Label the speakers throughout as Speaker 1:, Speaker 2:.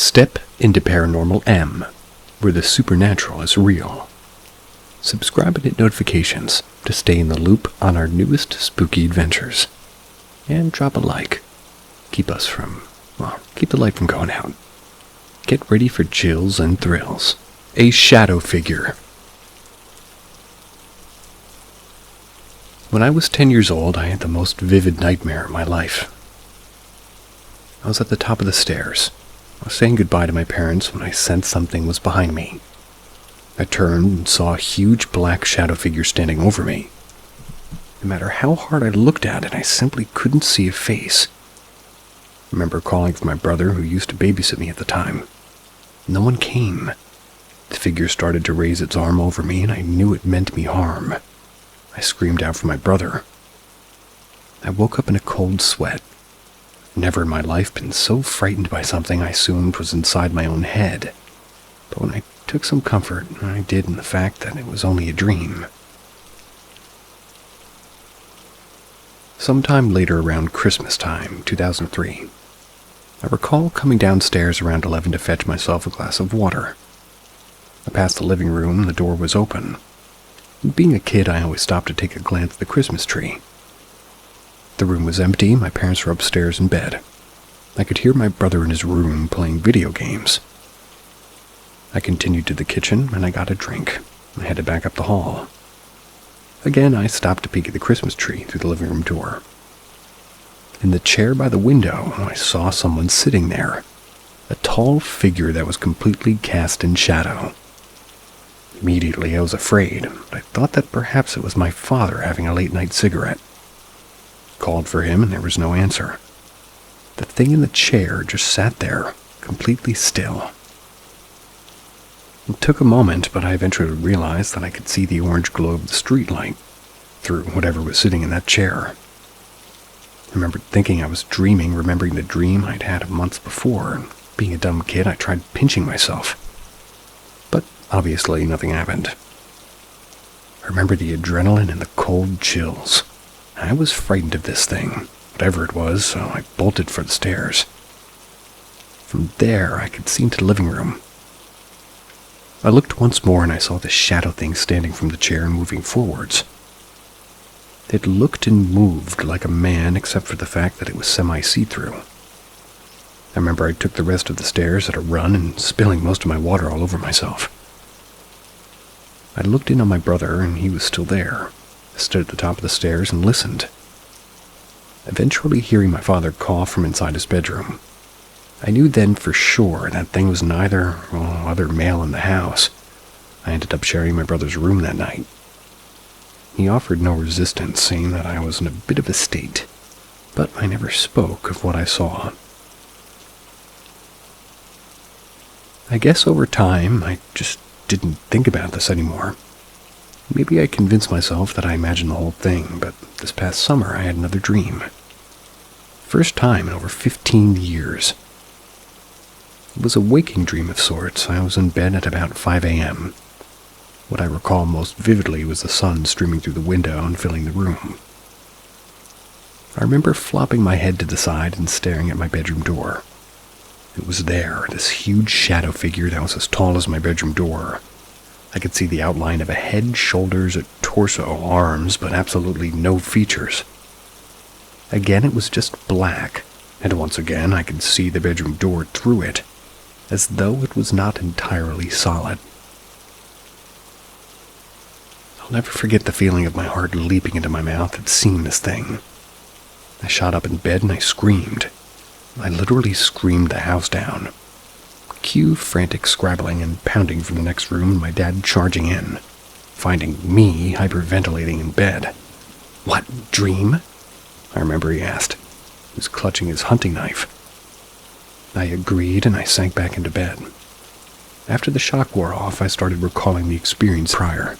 Speaker 1: Step into Paranormal M, where the supernatural is real. Subscribe and hit notifications to stay in the loop on our newest spooky adventures. And drop a like. Keep the light from going out. Get ready for chills and thrills. A shadow figure. When I was 10 years old, I had the most vivid nightmare of my life. I was at the top of the stairs. I was saying goodbye to my parents when I sensed something was behind me. I turned and saw a huge black shadow figure standing over me. No matter how hard I looked at it, I simply couldn't see a face. I remember calling for my brother, who used to babysit me at the time. No one came. The figure started to raise its arm over me, and I knew it meant me harm. I screamed out for my brother. I woke up in a cold sweat. Never in my life been so frightened by something I assumed was inside my own head. But when I took some comfort, I did in the fact that it was only a dream. Sometime later around Christmas time, 2003, I recall coming downstairs around 11 to fetch myself a glass of water. I passed the living room and the door was open. Being a kid, I always stopped to take a glance at the Christmas tree. The room was empty, my parents were upstairs in bed. I could hear my brother in his room playing video games. I continued to the kitchen and I got a drink. I headed back up the hall. Again, I stopped to peek at the Christmas tree through the living room door. In the chair by the window, I saw someone sitting there, a tall figure that was completely cast in shadow. Immediately, I was afraid, but I thought that perhaps it was my father having a late-night cigarette. Called for him, and there was no answer. The thing in the chair just sat there, completely still. It took a moment, but I eventually realized that I could see the orange glow of the streetlight through whatever was sitting in that chair. I remembered thinking I was dreaming, remembering the dream I'd had months before, and being a dumb kid, I tried pinching myself. But obviously, nothing happened. I remember the adrenaline and the cold chills. I was frightened of this thing, whatever it was, so I bolted for the stairs. From there, I could see into the living room. I looked once more and I saw the shadow thing standing from the chair and moving forwards. It looked and moved like a man, except for the fact that it was semi-see-through. I remember I took the rest of the stairs at a run and spilling most of my water all over myself. I looked in on my brother and he was still there. I stood at the top of the stairs and listened. Eventually hearing my father cough from inside his bedroom. I knew then for sure that thing was neither other male in the house. I ended up sharing my brother's room that night. He offered no resistance, saying that I was in a bit of a state, but I never spoke of what I saw. I guess over time, I just didn't think about this anymore. Maybe I convinced myself that I imagined the whole thing, but this past summer I had another dream. First time in over 15 years. It was a waking dream of sorts. I was in bed at about 5 a.m. What I recall most vividly was the sun streaming through the window and filling the room. I remember flopping my head to the side and staring at my bedroom door. It was there, this huge shadow figure that was as tall as my bedroom door. I could see the outline of a head, shoulders, a torso, arms, but absolutely no features. Again, it was just black, and once again I could see the bedroom door through it, as though it was not entirely solid. I'll never forget the feeling of my heart leaping into my mouth at seeing this thing. I shot up in bed and I screamed. I literally screamed the house down. Cue frantic scrabbling and pounding from the next room and my dad charging in, finding me hyperventilating in bed. "What, dream?" I remember he asked. He was clutching his hunting knife. I agreed and I sank back into bed. After the shock wore off, I started recalling the experience prior.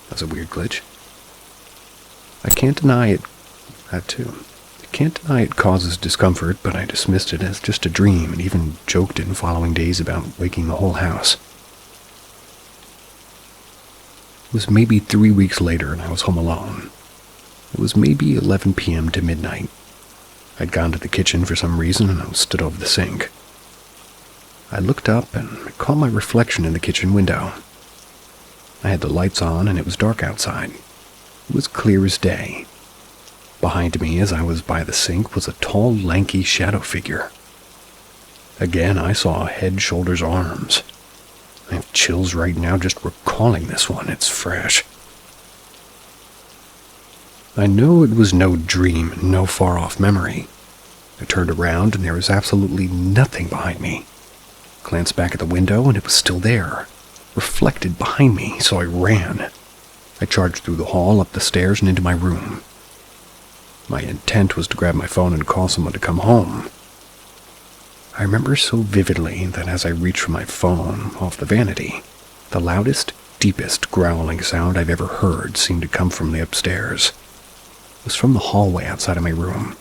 Speaker 1: That was a weird glitch. I can't deny it. That too. Can't deny it causes discomfort, but I dismissed it as just a dream and even joked in following days about waking the whole house. It was maybe 3 weeks later and I was home alone. It was maybe 11 p.m. to midnight. I'd gone to the kitchen for some reason and I stood over the sink. I looked up and caught my reflection in the kitchen window. I had the lights on and it was dark outside. It was clear as day. Behind me, as I was by the sink, was a tall, lanky shadow figure. Again, I saw head, shoulders, arms. I have chills right now just recalling this one. It's fresh. I know it was no dream, no far-off memory. I turned around and there was absolutely nothing behind me. Glanced back at the window and it was still there, reflected behind me, so I ran. I charged through the hall, up the stairs, and into my room. My intent was to grab my phone and call someone to come home. I remember so vividly that as I reached for my phone off the vanity, the loudest, deepest growling sound I've ever heard seemed to come from the upstairs. It was from the hallway outside of my room.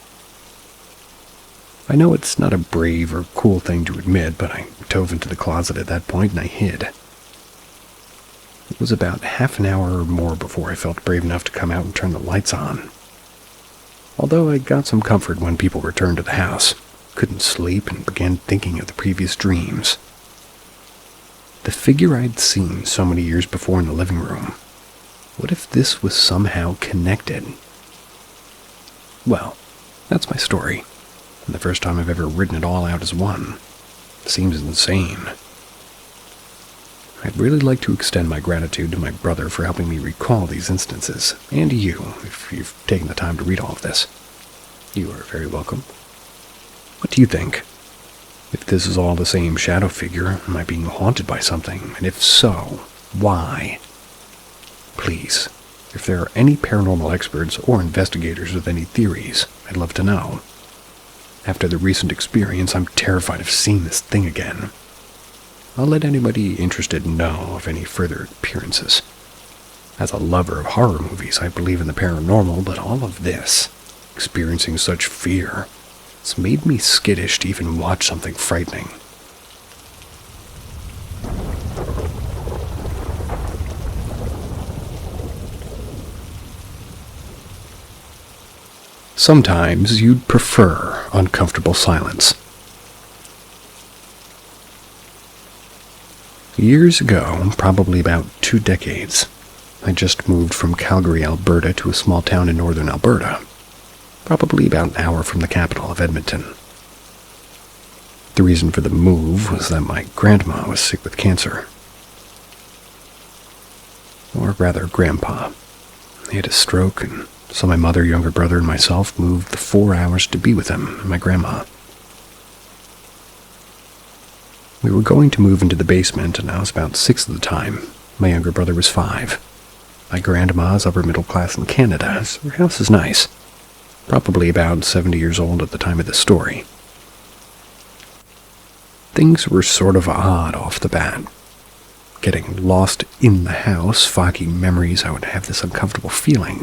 Speaker 1: I know it's not a brave or cool thing to admit, but I dove into the closet at that point and I hid. It was about half an hour or more before I felt brave enough to come out and turn the lights on. Although I got some comfort when people returned to the house, couldn't sleep and began thinking of the previous dreams. The figure I'd seen so many years before in the living room, what if this was somehow connected? Well, that's my story, and the first time I've ever written it all out as one. It seems insane. I'd really like to extend my gratitude to my brother for helping me recall these instances, and to you, if you've taken the time to read all of this. You are very welcome. What do you think? If this is all the same shadow figure, am I being haunted by something? And if so, why? Please, if there are any paranormal experts or investigators with any theories, I'd love to know. After the recent experience, I'm terrified of seeing this thing again. I'll let anybody interested know of any further appearances. As a lover of horror movies, I believe in the paranormal, but all of this, experiencing such fear, it's made me skittish to even watch something frightening. Sometimes you'd prefer uncomfortable silence. Years ago, probably about 2 decades, I just moved from Calgary, Alberta to a small town in northern Alberta, probably about an hour from the capital of Edmonton. The reason for the move was that my grandma was sick with cancer. Or rather, Grandpa. He had a stroke, and so my mother, younger brother, and myself moved the 4 hours to be with him and my grandma. We were going to move into the basement, and I was about 6 at the time. My younger brother was 5. My grandma's upper middle class in Canada, so her house is nice. Probably about 70 years old at the time of the story. Things were sort of odd off the bat. Getting lost in the house, fogging memories, I would have this uncomfortable feeling.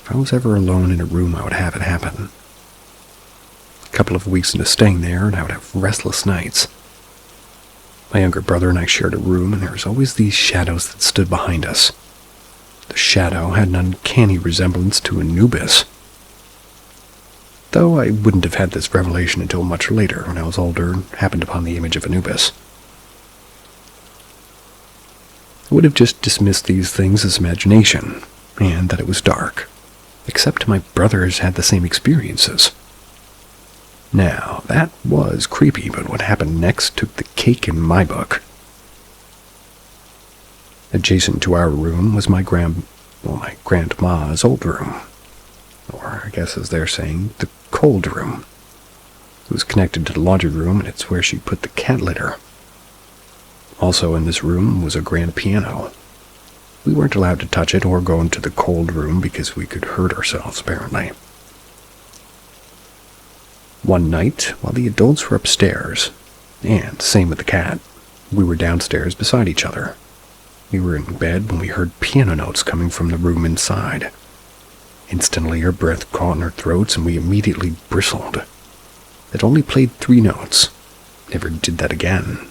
Speaker 1: If I was ever alone in a room, I would have it happen. A couple of weeks into staying there, and I would have restless nights. My younger brother and I shared a room, and there was always these shadows that stood behind us. The shadow had an uncanny resemblance to Anubis. Though I wouldn't have had this revelation until much later, when I was older and happened upon the image of Anubis. I would have just dismissed these things as imagination, and that it was dark, except my brothers had the same experiences. Now, that was creepy, but what happened next took the cake in my book. Adjacent to our room was my grandma's old room. Or, I guess as they're saying, the cold room. It was connected to the laundry room, and it's where she put the cat litter. Also in this room was a grand piano. We weren't allowed to touch it or go into the cold room because we could hurt ourselves, apparently. One night, while the adults were upstairs, and same with the cat, we were downstairs beside each other. We were in bed when we heard piano notes coming from the room inside. Instantly, our breath caught in our throats, and we immediately bristled. It only played 3 notes. Never did that again.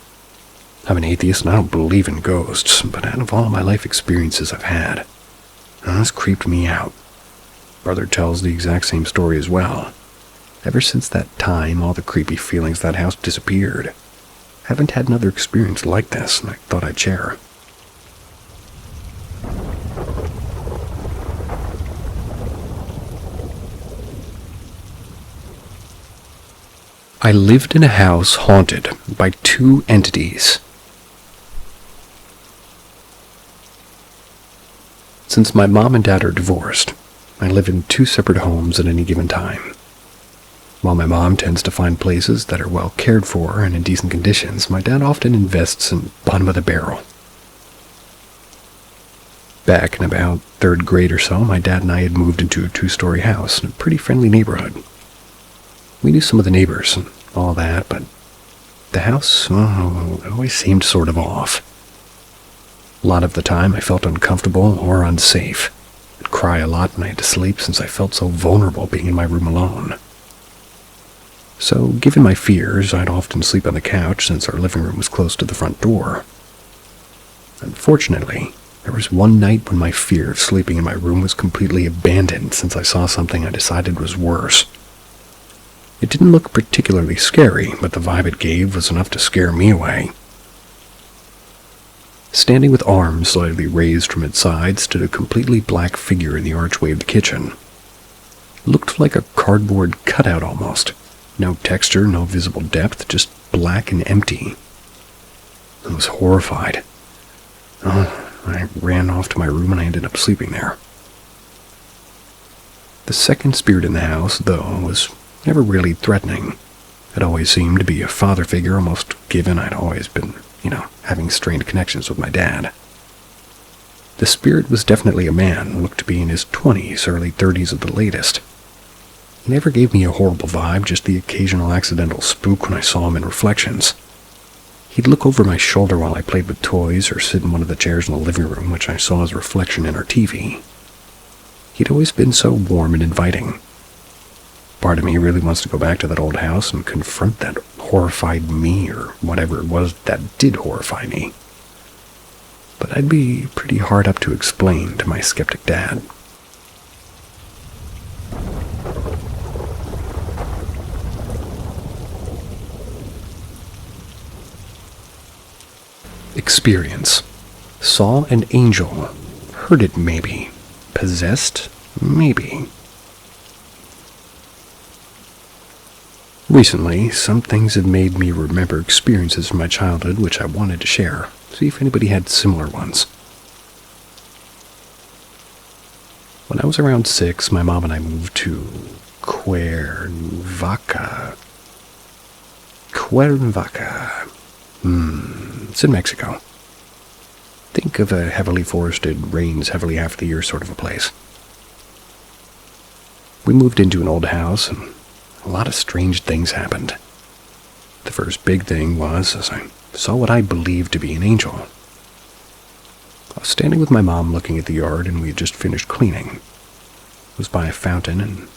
Speaker 1: I'm an atheist and I don't believe in ghosts, but out of all my life experiences I've had, this creeped me out. Brother tells the exact same story as well. Ever since that time, all the creepy feelings of that house disappeared. Haven't had another experience like this, and I thought I'd share. I lived in a house haunted by two entities. Since my mom and dad are divorced, I live in two separate homes at any given time. While my mom tends to find places that are well cared for and in decent conditions, my dad often invests in bottom of the barrel. Back in about 3rd grade or so, my dad and I had moved into a 2-story house in a pretty friendly neighborhood. We knew some of the neighbors and all that, but the house, it always seemed sort of off. A lot of the time I felt uncomfortable or unsafe. I'd cry a lot when I had to sleep since I felt so vulnerable being in my room alone. So, given my fears, I'd often sleep on the couch since our living room was close to the front door. Unfortunately, there was one night when my fear of sleeping in my room was completely abandoned since I saw something I decided was worse. It didn't look particularly scary, but the vibe it gave was enough to scare me away. Standing with arms slightly raised from its sides stood a completely black figure in the archway of the kitchen. It looked like a cardboard cutout almost. No texture, no visible depth, just black and empty. I was horrified. I ran off to my room and I ended up sleeping there. The second spirit in the house, though, was never really threatening. It always seemed to be a father figure, almost given I'd always been, having strained connections with my dad. The spirit was definitely a man, looked to be in his 20s, early 30s at the latest. He never gave me a horrible vibe, just the occasional accidental spook when I saw him in reflections. He'd look over my shoulder while I played with toys or sit in one of the chairs in the living room, which I saw as a reflection in our TV. He'd always been so warm and inviting. Part of me really wants to go back to that old house and confront that horrified me or whatever it was that did horrify me. But I'd be pretty hard up to explain to my skeptic dad. Experience. Saw an angel. Heard it maybe. Possessed? Maybe. Recently, some things have made me remember experiences from my childhood which I wanted to share. See if anybody had similar ones. When I was around 6, my mom and I moved to Cuernavaca. It's in Mexico. Think of a heavily forested, rains heavily half the year sort of a place. We moved into an old house and a lot of strange things happened. The first big thing was as I saw what I believed to be an angel. I was standing with my mom looking at the yard and we had just finished cleaning. It was by a fountain and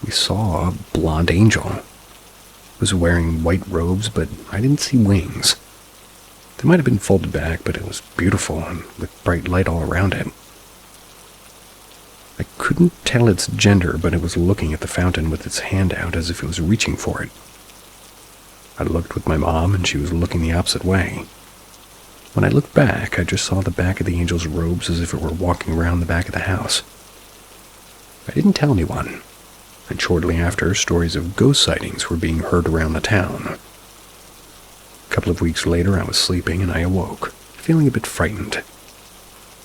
Speaker 1: we saw a blonde angel. It was wearing white robes, but I didn't see wings. They might have been folded back, but it was beautiful and with bright light all around it. I couldn't tell its gender, but it was looking at the fountain with its hand out as if it was reaching for it. I looked with my mom, and she was looking the opposite way. When I looked back, I just saw the back of the angel's robes as if it were walking around the back of the house. I didn't tell anyone, and shortly after, stories of ghost sightings were being heard around the town. A couple of weeks later, I was sleeping, and I awoke, feeling a bit frightened.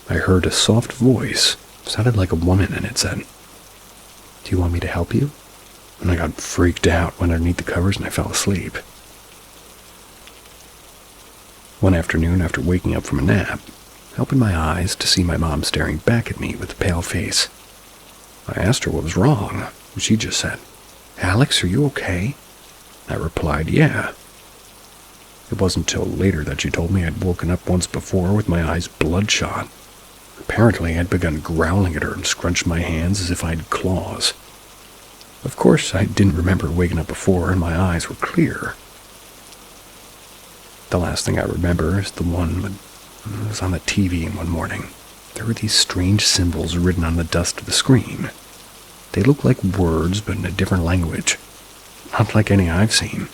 Speaker 1: I heard a soft voice. Sounded like a woman, and it said, "Do you want me to help you?" And I got freaked out, went underneath the covers, and I fell asleep. One afternoon, after waking up from a nap, I opened my eyes to see my mom staring back at me with a pale face. I asked her what was wrong, and she just said, "Alex, are you okay?" I replied, "Yeah." It wasn't till later that she told me I'd woken up once before with my eyes bloodshot. Apparently, I'd begun growling at her and scrunched my hands as if I had claws. Of course, I didn't remember waking up before, and my eyes were clear. The last thing I remember is the one that was on the TV one morning. There were these strange symbols written on the dust of the screen. They looked like words, but in a different language. not like any I've seen.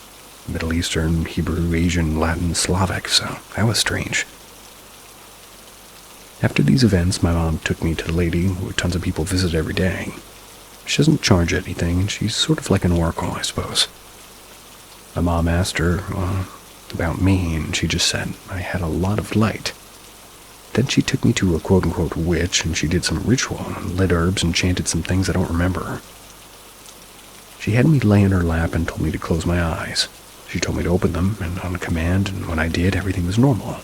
Speaker 1: Middle Eastern, Hebrew, Asian, Latin, Slavic, so that was strange. After these events, my mom took me to the lady who tons of people visit every day. She doesn't charge anything, and she's sort of like an oracle, I suppose. My mom asked her about me, and she just said I had a lot of light. Then she took me to a quote-unquote witch, and she did some ritual, lit herbs, and chanted some things I don't remember. She had me lay in her lap and told me to close my eyes. She told me to open them, and on command, and when I did, everything was normal.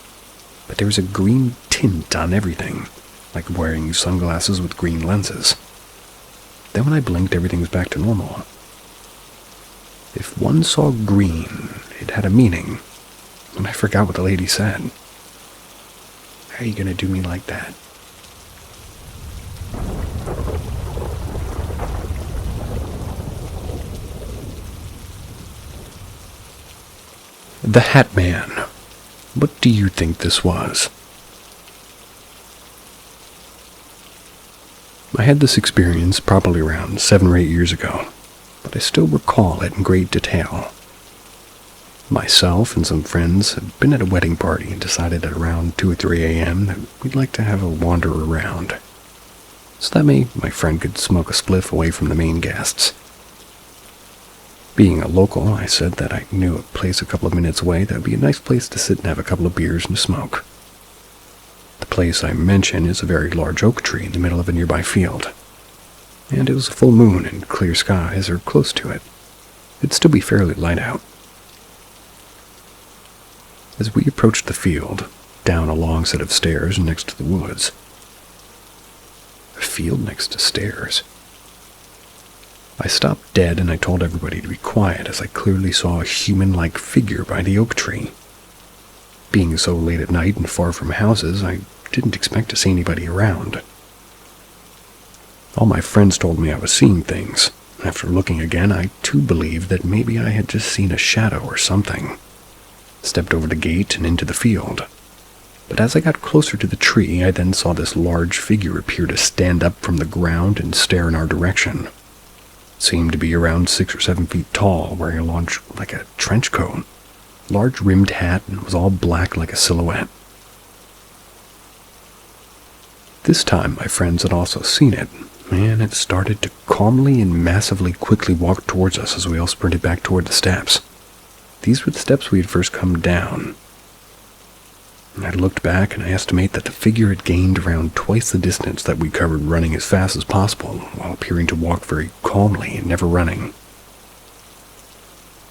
Speaker 1: But there was a green tint on everything, like wearing sunglasses with green lenses. Then when I blinked, everything was back to normal. If one saw green, it had a meaning, and I forgot what the lady said. How are you gonna do me like that? The Hat Man. What do you think this was? I had this experience probably around 7 or 8 years ago, but I still recall it in great detail. Myself and some friends had been at a wedding party and decided at around 2 or 3 a.m. that we'd like to have a wander around, so that my friend could smoke a spliff away from the main guests. Being a local, I said that I knew a place a couple of minutes away that would be a nice place to sit and have a couple of beers and smoke. The place I mention is a very large oak tree in the middle of a nearby field, and it was a full moon and clear skies or close to it. It'd still be fairly light out. As we approached the field, down a long set of stairs next to the woods. A field next to stairs. I stopped dead and I told everybody to be quiet as I clearly saw a human-like figure by the oak tree. Being so late at night and far from houses, I didn't expect to see anybody around. All my friends told me I was seeing things. After looking again, I too believed that maybe I had just seen a shadow or something. Stepped over the gate and into the field. But as I got closer to the tree, I then saw this large figure appear to stand up from the ground and stare in our direction. Seemed to be around 6 or 7 feet tall, wearing like a trench coat, large rimmed hat, and was all black like a silhouette. This time my friends had also seen it, and it started to calmly and massively quickly walk towards us as we all sprinted back toward the steps. These were the steps we had first come down. I looked back and I estimate that the figure had gained around twice the distance that we covered running as fast as possible, while appearing to walk very calmly and never running.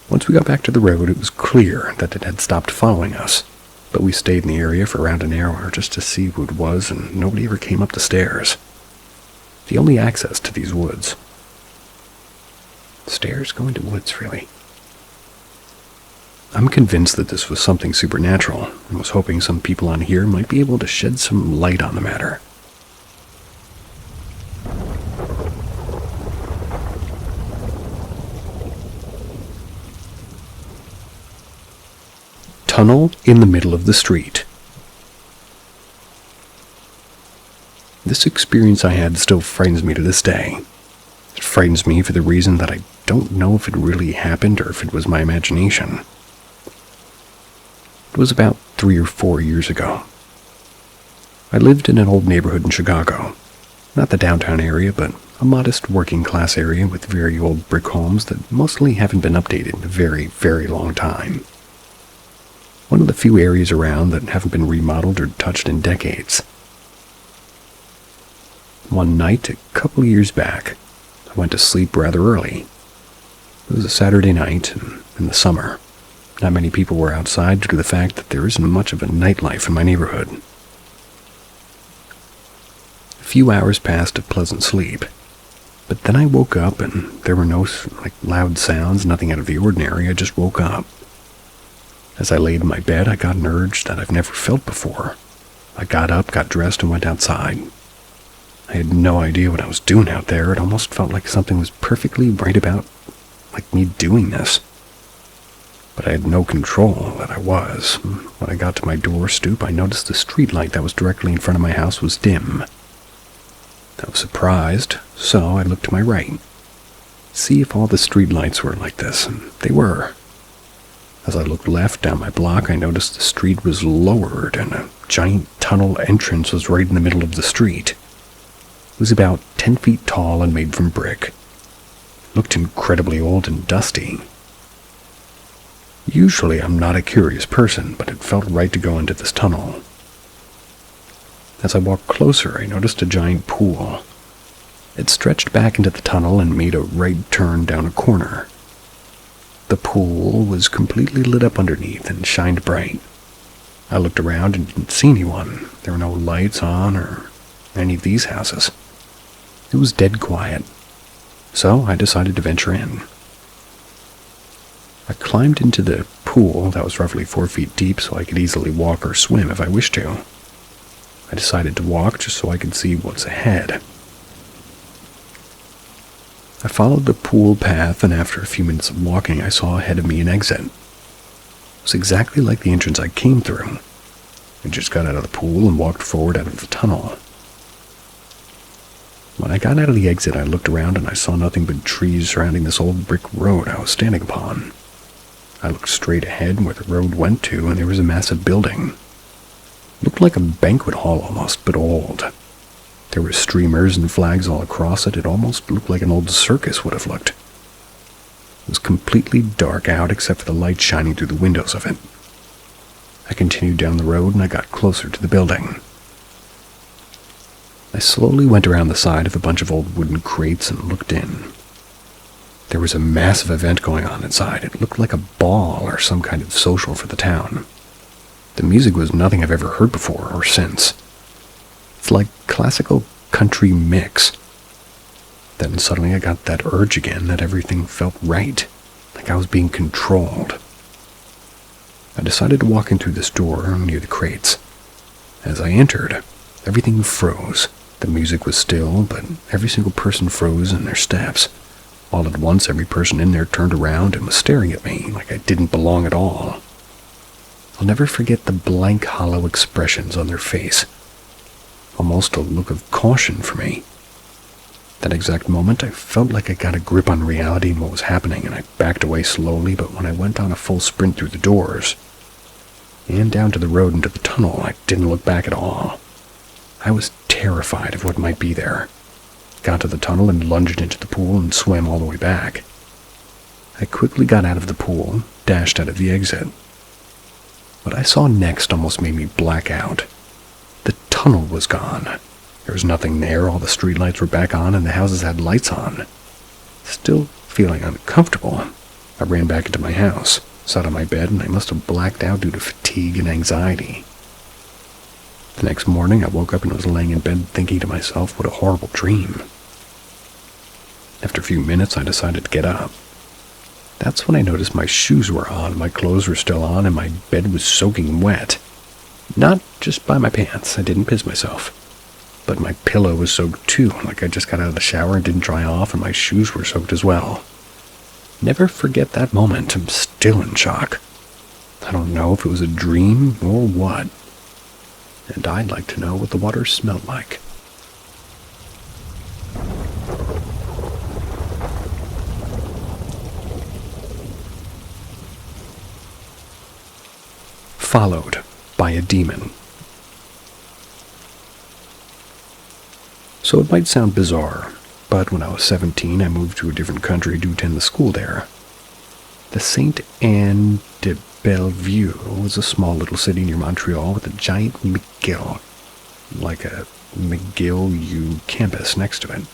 Speaker 1: Once we got back to the road, it was clear that it had stopped following us, but we stayed in the area for around an hour just to see who it was, and nobody ever came up the stairs. The only access to these woods. Stairs going to woods, really? I'm convinced that this was something supernatural, and was hoping some people on here might be able to shed some light on the matter. Tunnel in the middle of the street. This experience I had still frightens me to this day. It frightens me for the reason that I don't know if it really happened or if it was my imagination. It was about 3 or 4 years ago. I lived in an old neighborhood in Chicago. Not the downtown area, but a modest working-class area with very old brick homes that mostly haven't been updated in a very, very long time. One of the few areas around that haven't been remodeled or touched in decades. One night, a couple of years back, I went to sleep rather early. It was a Saturday night in the summer. Not many people were outside due to the fact that there isn't much of a nightlife in my neighborhood. A few hours passed of pleasant sleep, but then I woke up and there were no loud sounds, nothing out of the ordinary. I just woke up. As I laid in my bed, I got an urge that I've never felt before. I got up, got dressed, and went outside. I had no idea what I was doing out there. It almost felt like something was perfectly right about me doing this. But I had no control that I was. When I got to my door stoop, I noticed the street light that was directly in front of my house was dim. I was surprised, so I looked to my right. see if all the streetlights were like this, and they were. As I looked left down my block, I noticed the street was lowered and a giant tunnel entrance was right in the middle of the street. It was about 10 feet tall and made from brick. It looked incredibly old and dusty. Usually I'm not a curious person, but it felt right to go into this tunnel. As I walked closer, I noticed a giant pool. It stretched back into the tunnel and made a right turn down a corner. The pool was completely lit up underneath and shined bright. I looked around and didn't see anyone. There were no lights on or any of these houses. It was dead quiet, so I decided to venture in. I climbed into the pool that was roughly 4 feet deep so I could easily walk or swim if I wished to. I decided to walk just so I could see what's ahead. I followed the pool path, and after a few minutes of walking, I saw ahead of me an exit. It was exactly like the entrance I came through. I just got out of the pool and walked forward out of the tunnel. When I got out of the exit, I looked around and I saw nothing but trees surrounding this old brick road I was standing upon. I looked straight ahead where the road went to, and there was a massive building. It looked like a banquet hall almost, but old. There were streamers and flags all across it. It almost looked like an old circus would have looked. It was completely dark out except for the light shining through the windows of it. I continued down the road and I got closer to the building. I slowly went around the side of a bunch of old wooden crates and looked in. There was a massive event going on inside. It looked like a ball or some kind of social for the town. The music was nothing I've ever heard before or since. It's like classical country mix. Then suddenly I got that urge again that everything felt right, like I was being controlled. I decided to walk in through this door near the crates. As I entered, everything froze. The music was still, but every single person froze in their steps. All at once, every person in there turned around and was staring at me like I didn't belong at all. I'll never forget the blank, hollow expressions on their face. Almost a look of caution for me. That exact moment, I felt like I got a grip on reality and what was happening, and I backed away slowly, but when I went on a full sprint through the doors and down to the road into the tunnel, I didn't look back at all. I was terrified of what might be there. Got to the tunnel and lunged into the pool and swam all the way back. I quickly got out of the pool, dashed out of the exit. What I saw next almost made me black out. The tunnel was gone. There was nothing there, all the streetlights were back on, and the houses had lights on. Still feeling uncomfortable, I ran back into my house, sat on my bed, and I must have blacked out due to fatigue and anxiety. The next morning, I woke up and was laying in bed thinking to myself, what a horrible dream. After a few minutes, I decided to get up. That's when I noticed my shoes were on, my clothes were still on, and my bed was soaking wet. Not just by my pants, I didn't piss myself. But my pillow was soaked too, like I just got out of the shower and didn't dry off, and my shoes were soaked as well. Never forget that moment, I'm still in shock. I don't know if it was a dream or what. And I'd like to know what the water smelled like. Followed by a demon. So it might sound bizarre, but when I was 17, I moved to a different country to attend the school there. The Saint Anne de Bellevue was a small little city near Montreal with a giant McGill, like a McGill U campus next to it.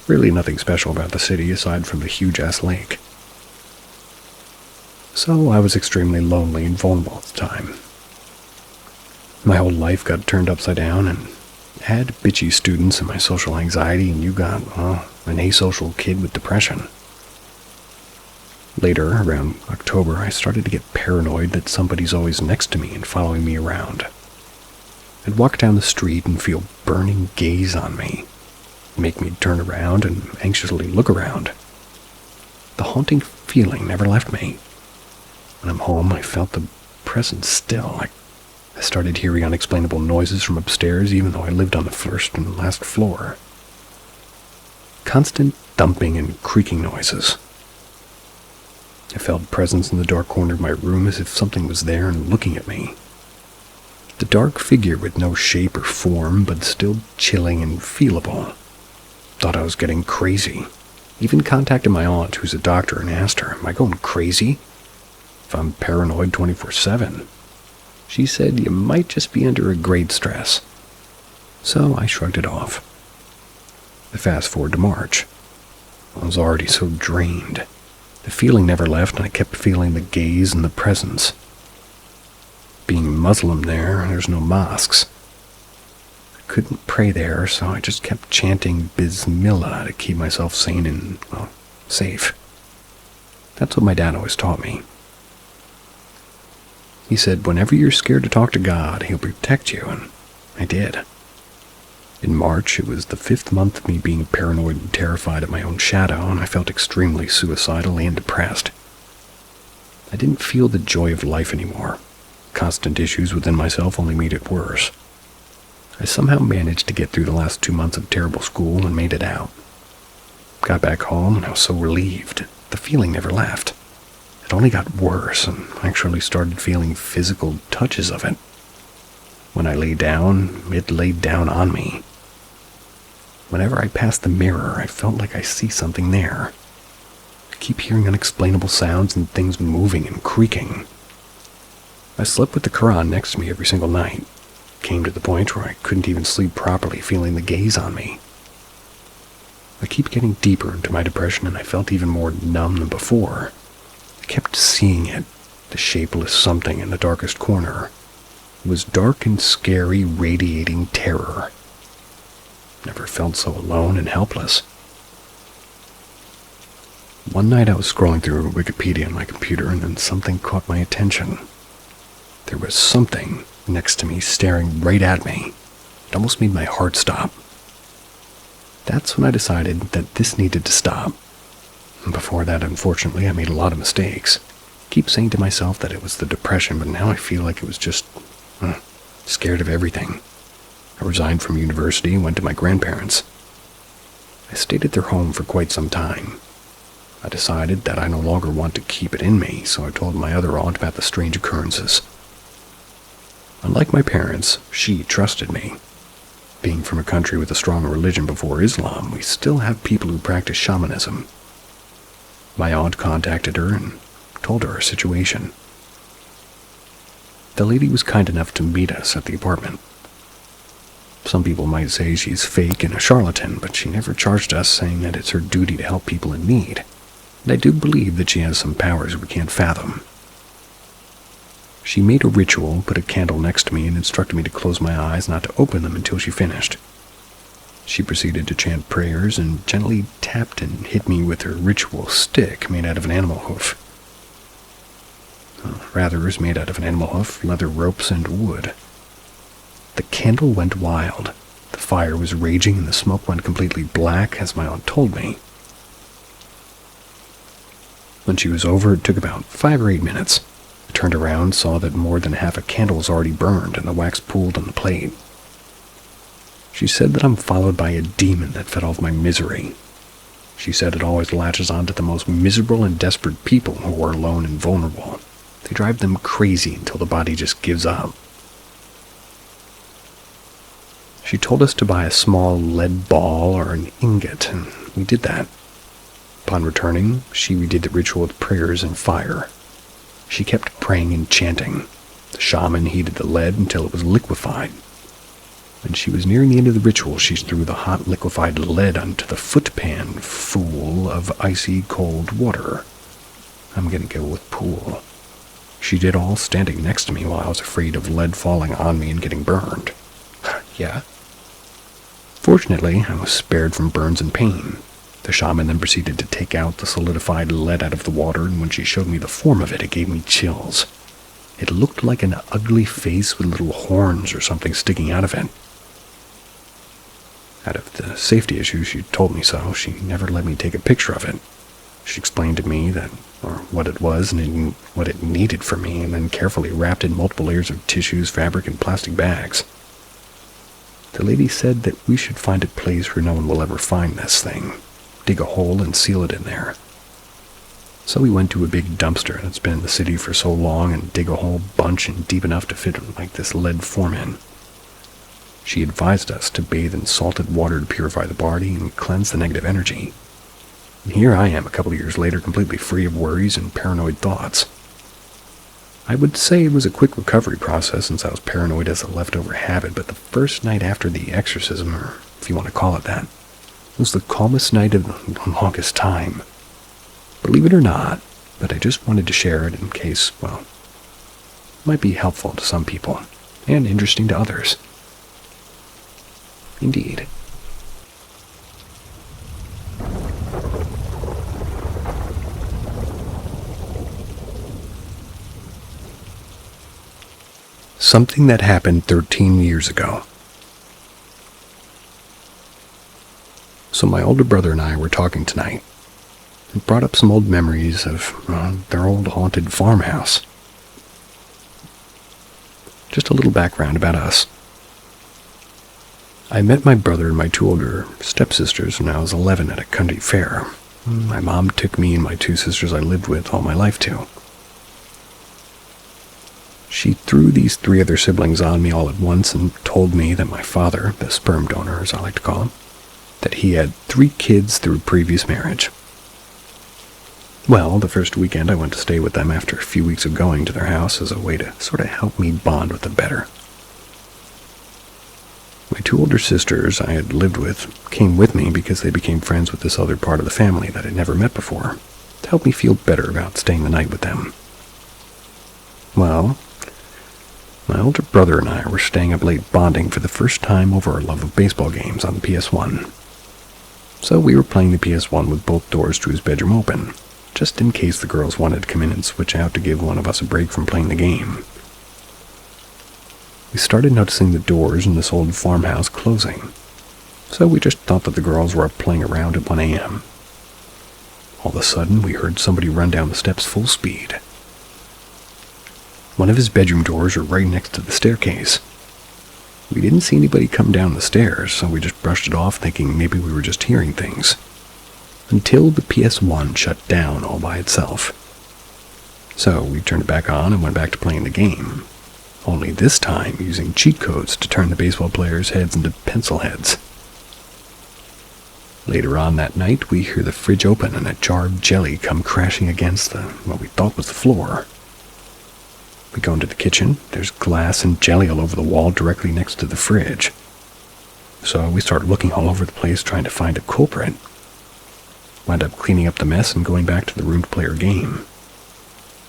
Speaker 1: Really nothing special about the city aside from the huge-ass lake. So I was extremely lonely and vulnerable at the time. My whole life got turned upside down, and had bitchy students and my social anxiety, and you got, well, an asocial kid with depression. Later, around October, I started to get paranoid that somebody's always next to me and following me around. I'd walk down the street and feel burning gaze on me, make me turn around and anxiously look around. The haunting feeling never left me. When I'm home, I felt the presence still. I started hearing unexplainable noises from upstairs, even though I lived on the first and last floor. constant thumping and creaking noises. I felt presence in the dark corner of my room as if something was there and looking at me. The dark figure with no shape or form, but still chilling and feelable. Thought I was getting crazy. Even contacted my aunt, who's a doctor, and asked her, am I going crazy? If I'm paranoid 24/7. She said you might just be under a great stress. So I shrugged it off. I fast forward to March. I was already so drained. The feeling never left, and I kept feeling the gaze and the presence. Being Muslim there's no mosques. I couldn't pray there, so I just kept chanting Bismillah to keep myself sane and, safe. That's what my dad always taught me. He said, whenever you're scared to talk to God, he'll protect you, and I did. In March, it was the 5th month of me being paranoid and terrified of my own shadow, and I felt extremely suicidal and depressed. I didn't feel the joy of life anymore. Constant issues within myself only made it worse. I somehow managed to get through the last 2 months of terrible school and made it out. Got back home, and I was so relieved. The feeling never left. It only got worse, and I actually started feeling physical touches of it. When I lay down, it laid down on me. Whenever I passed the mirror, I felt like I see something there. I keep hearing unexplainable sounds and things moving and creaking. I slept with the Quran next to me every single night. Came to the point where I couldn't even sleep properly, feeling the gaze on me. I keep getting deeper into my depression, and I felt even more numb than before. I kept seeing it, the shapeless something in the darkest corner. It was dark and scary, radiating terror. Never felt so alone and helpless. One night I was scrolling through Wikipedia on my computer, and then something caught my attention. There was something next to me staring right at me. It almost made my heart stop. That's when I decided that this needed to stop. Before that, unfortunately, I made a lot of mistakes. Keep saying to myself that it was the depression, but now I feel like it was just scared of everything. I resigned from university and went to my grandparents. I stayed at their home for quite some time. I decided that I no longer want to keep it in me, so I told my other aunt about the strange occurrences. Unlike my parents, she trusted me. Being from a country with a strong religion before Islam, we still have people who practice shamanism. My aunt contacted her and told her situation. The lady was kind enough to meet us at the apartment. Some people might say she's fake and a charlatan, but she never charged us, saying that it's her duty to help people in need. And I do believe that she has some powers we can't fathom. She made a ritual, put a candle next to me, and instructed me to close my eyes, not to open them until she finished. She proceeded to chant prayers and gently tapped and hit me with her ritual stick made out of an animal hoof. Rather, it was made out of an animal hoof, leather ropes, and wood. The candle went wild. The fire was raging, and the smoke went completely black, as my aunt told me. When she was over, it took about 5 or 8 minutes. I turned around, saw that more than half a candle was already burned, and the wax pooled on the plate. She said that I'm followed by a demon that fed off my misery. She said it always latches on to the most miserable and desperate people who are alone and vulnerable. They drive them crazy until the body just gives up. She told us to buy a small lead ball or an ingot, and we did that. Upon returning, she redid the ritual with prayers and fire. She kept praying and chanting. The shaman heated the lead until it was liquefied. When she was nearing the end of the ritual, she threw the hot liquefied lead onto the footpan full of icy cold water. I'm gonna go with pool. She did all standing next to me while I was afraid of lead falling on me and getting burned. Yeah. Fortunately, I was spared from burns and pain. The shaman then proceeded to take out the solidified lead out of the water, and when she showed me the form of it, it gave me chills. It looked like an ugly face with little horns or something sticking out of it. Out of the safety issues, she told me so. She never let me take a picture of it. She explained to me what it was and what it needed from me, and then carefully wrapped in multiple layers of tissues, fabric, and plastic bags. The lady said that we should find a place where no one will ever find this thing. dig a hole and seal it in there. So we went to a big dumpster that's been in the city for so long and dig a whole bunch and deep enough to fit like this lead form in. She advised us to bathe in salted water to purify the body and cleanse the negative energy. And here I am a couple of years later, completely free of worries and paranoid thoughts. I would say it was a quick recovery process since I was paranoid as a leftover habit, but the first night after the exorcism, or if you want to call it that, was the calmest night of the longest time. Believe it or not, but I just wanted to share it in case, well, it might be helpful to some people, and interesting to others. Indeed. Something that happened 13 years ago. So my older brother and I were talking tonight. It brought up some old memories of their old haunted farmhouse. Just a little background about us. I met my brother and my two older stepsisters when I was 11 at a country fair. My mom took me and my two sisters I lived with all my life to. She threw these three other siblings on me all at once and told me that my father, the sperm donor as I like to call him, that he had 3 kids through a previous marriage. Well, the first weekend I went to stay with them after a few weeks of going to their house as a way to sort of help me bond with them better. My two older sisters I had lived with came with me because they became friends with this other part of the family that I'd never met before, to help me feel better about staying the night with them. Well, my older brother and I were staying up late bonding for the first time over our love of baseball games on the PS1. So we were playing the PS1 with both doors to his bedroom open, just in case the girls wanted to come in and switch out to give one of us a break from playing the game. We started noticing the doors in this old farmhouse closing, so we just thought that the girls were up playing around at 1 a.m. All of a sudden, we heard somebody run down the steps full speed. One of his bedroom doors were right next to the staircase. We didn't see anybody come down the stairs, so we just brushed it off thinking maybe we were just hearing things. Until the PS1 shut down all by itself. So we turned it back on and went back to playing the game. Only this time using cheat codes to turn the baseball players' heads into pencil heads. Later on that night, we hear the fridge open and a jar of jelly come crashing against what we thought was the floor. We go into the kitchen. There's glass and jelly all over the wall directly next to the fridge. So we start looking all over the place trying to find a culprit. Wound up cleaning up the mess and going back to the room to play our game.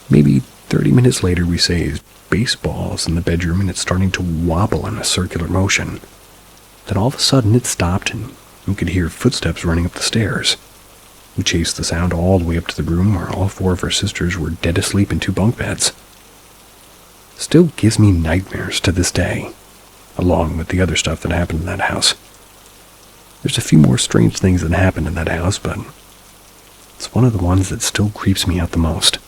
Speaker 1: Maybe 30 minutes later we say baseballs in the bedroom and it's starting to wobble in a circular motion. Then all of a sudden it stopped and we could hear footsteps running up the stairs. We chased the sound all the way up to the room where all 4 of our sisters were dead asleep in 2 bunk beds. Still gives me nightmares to this day, along with the other stuff that happened in that house. There's a few more strange things that happened in that house, but it's one of the ones that still creeps me out the most.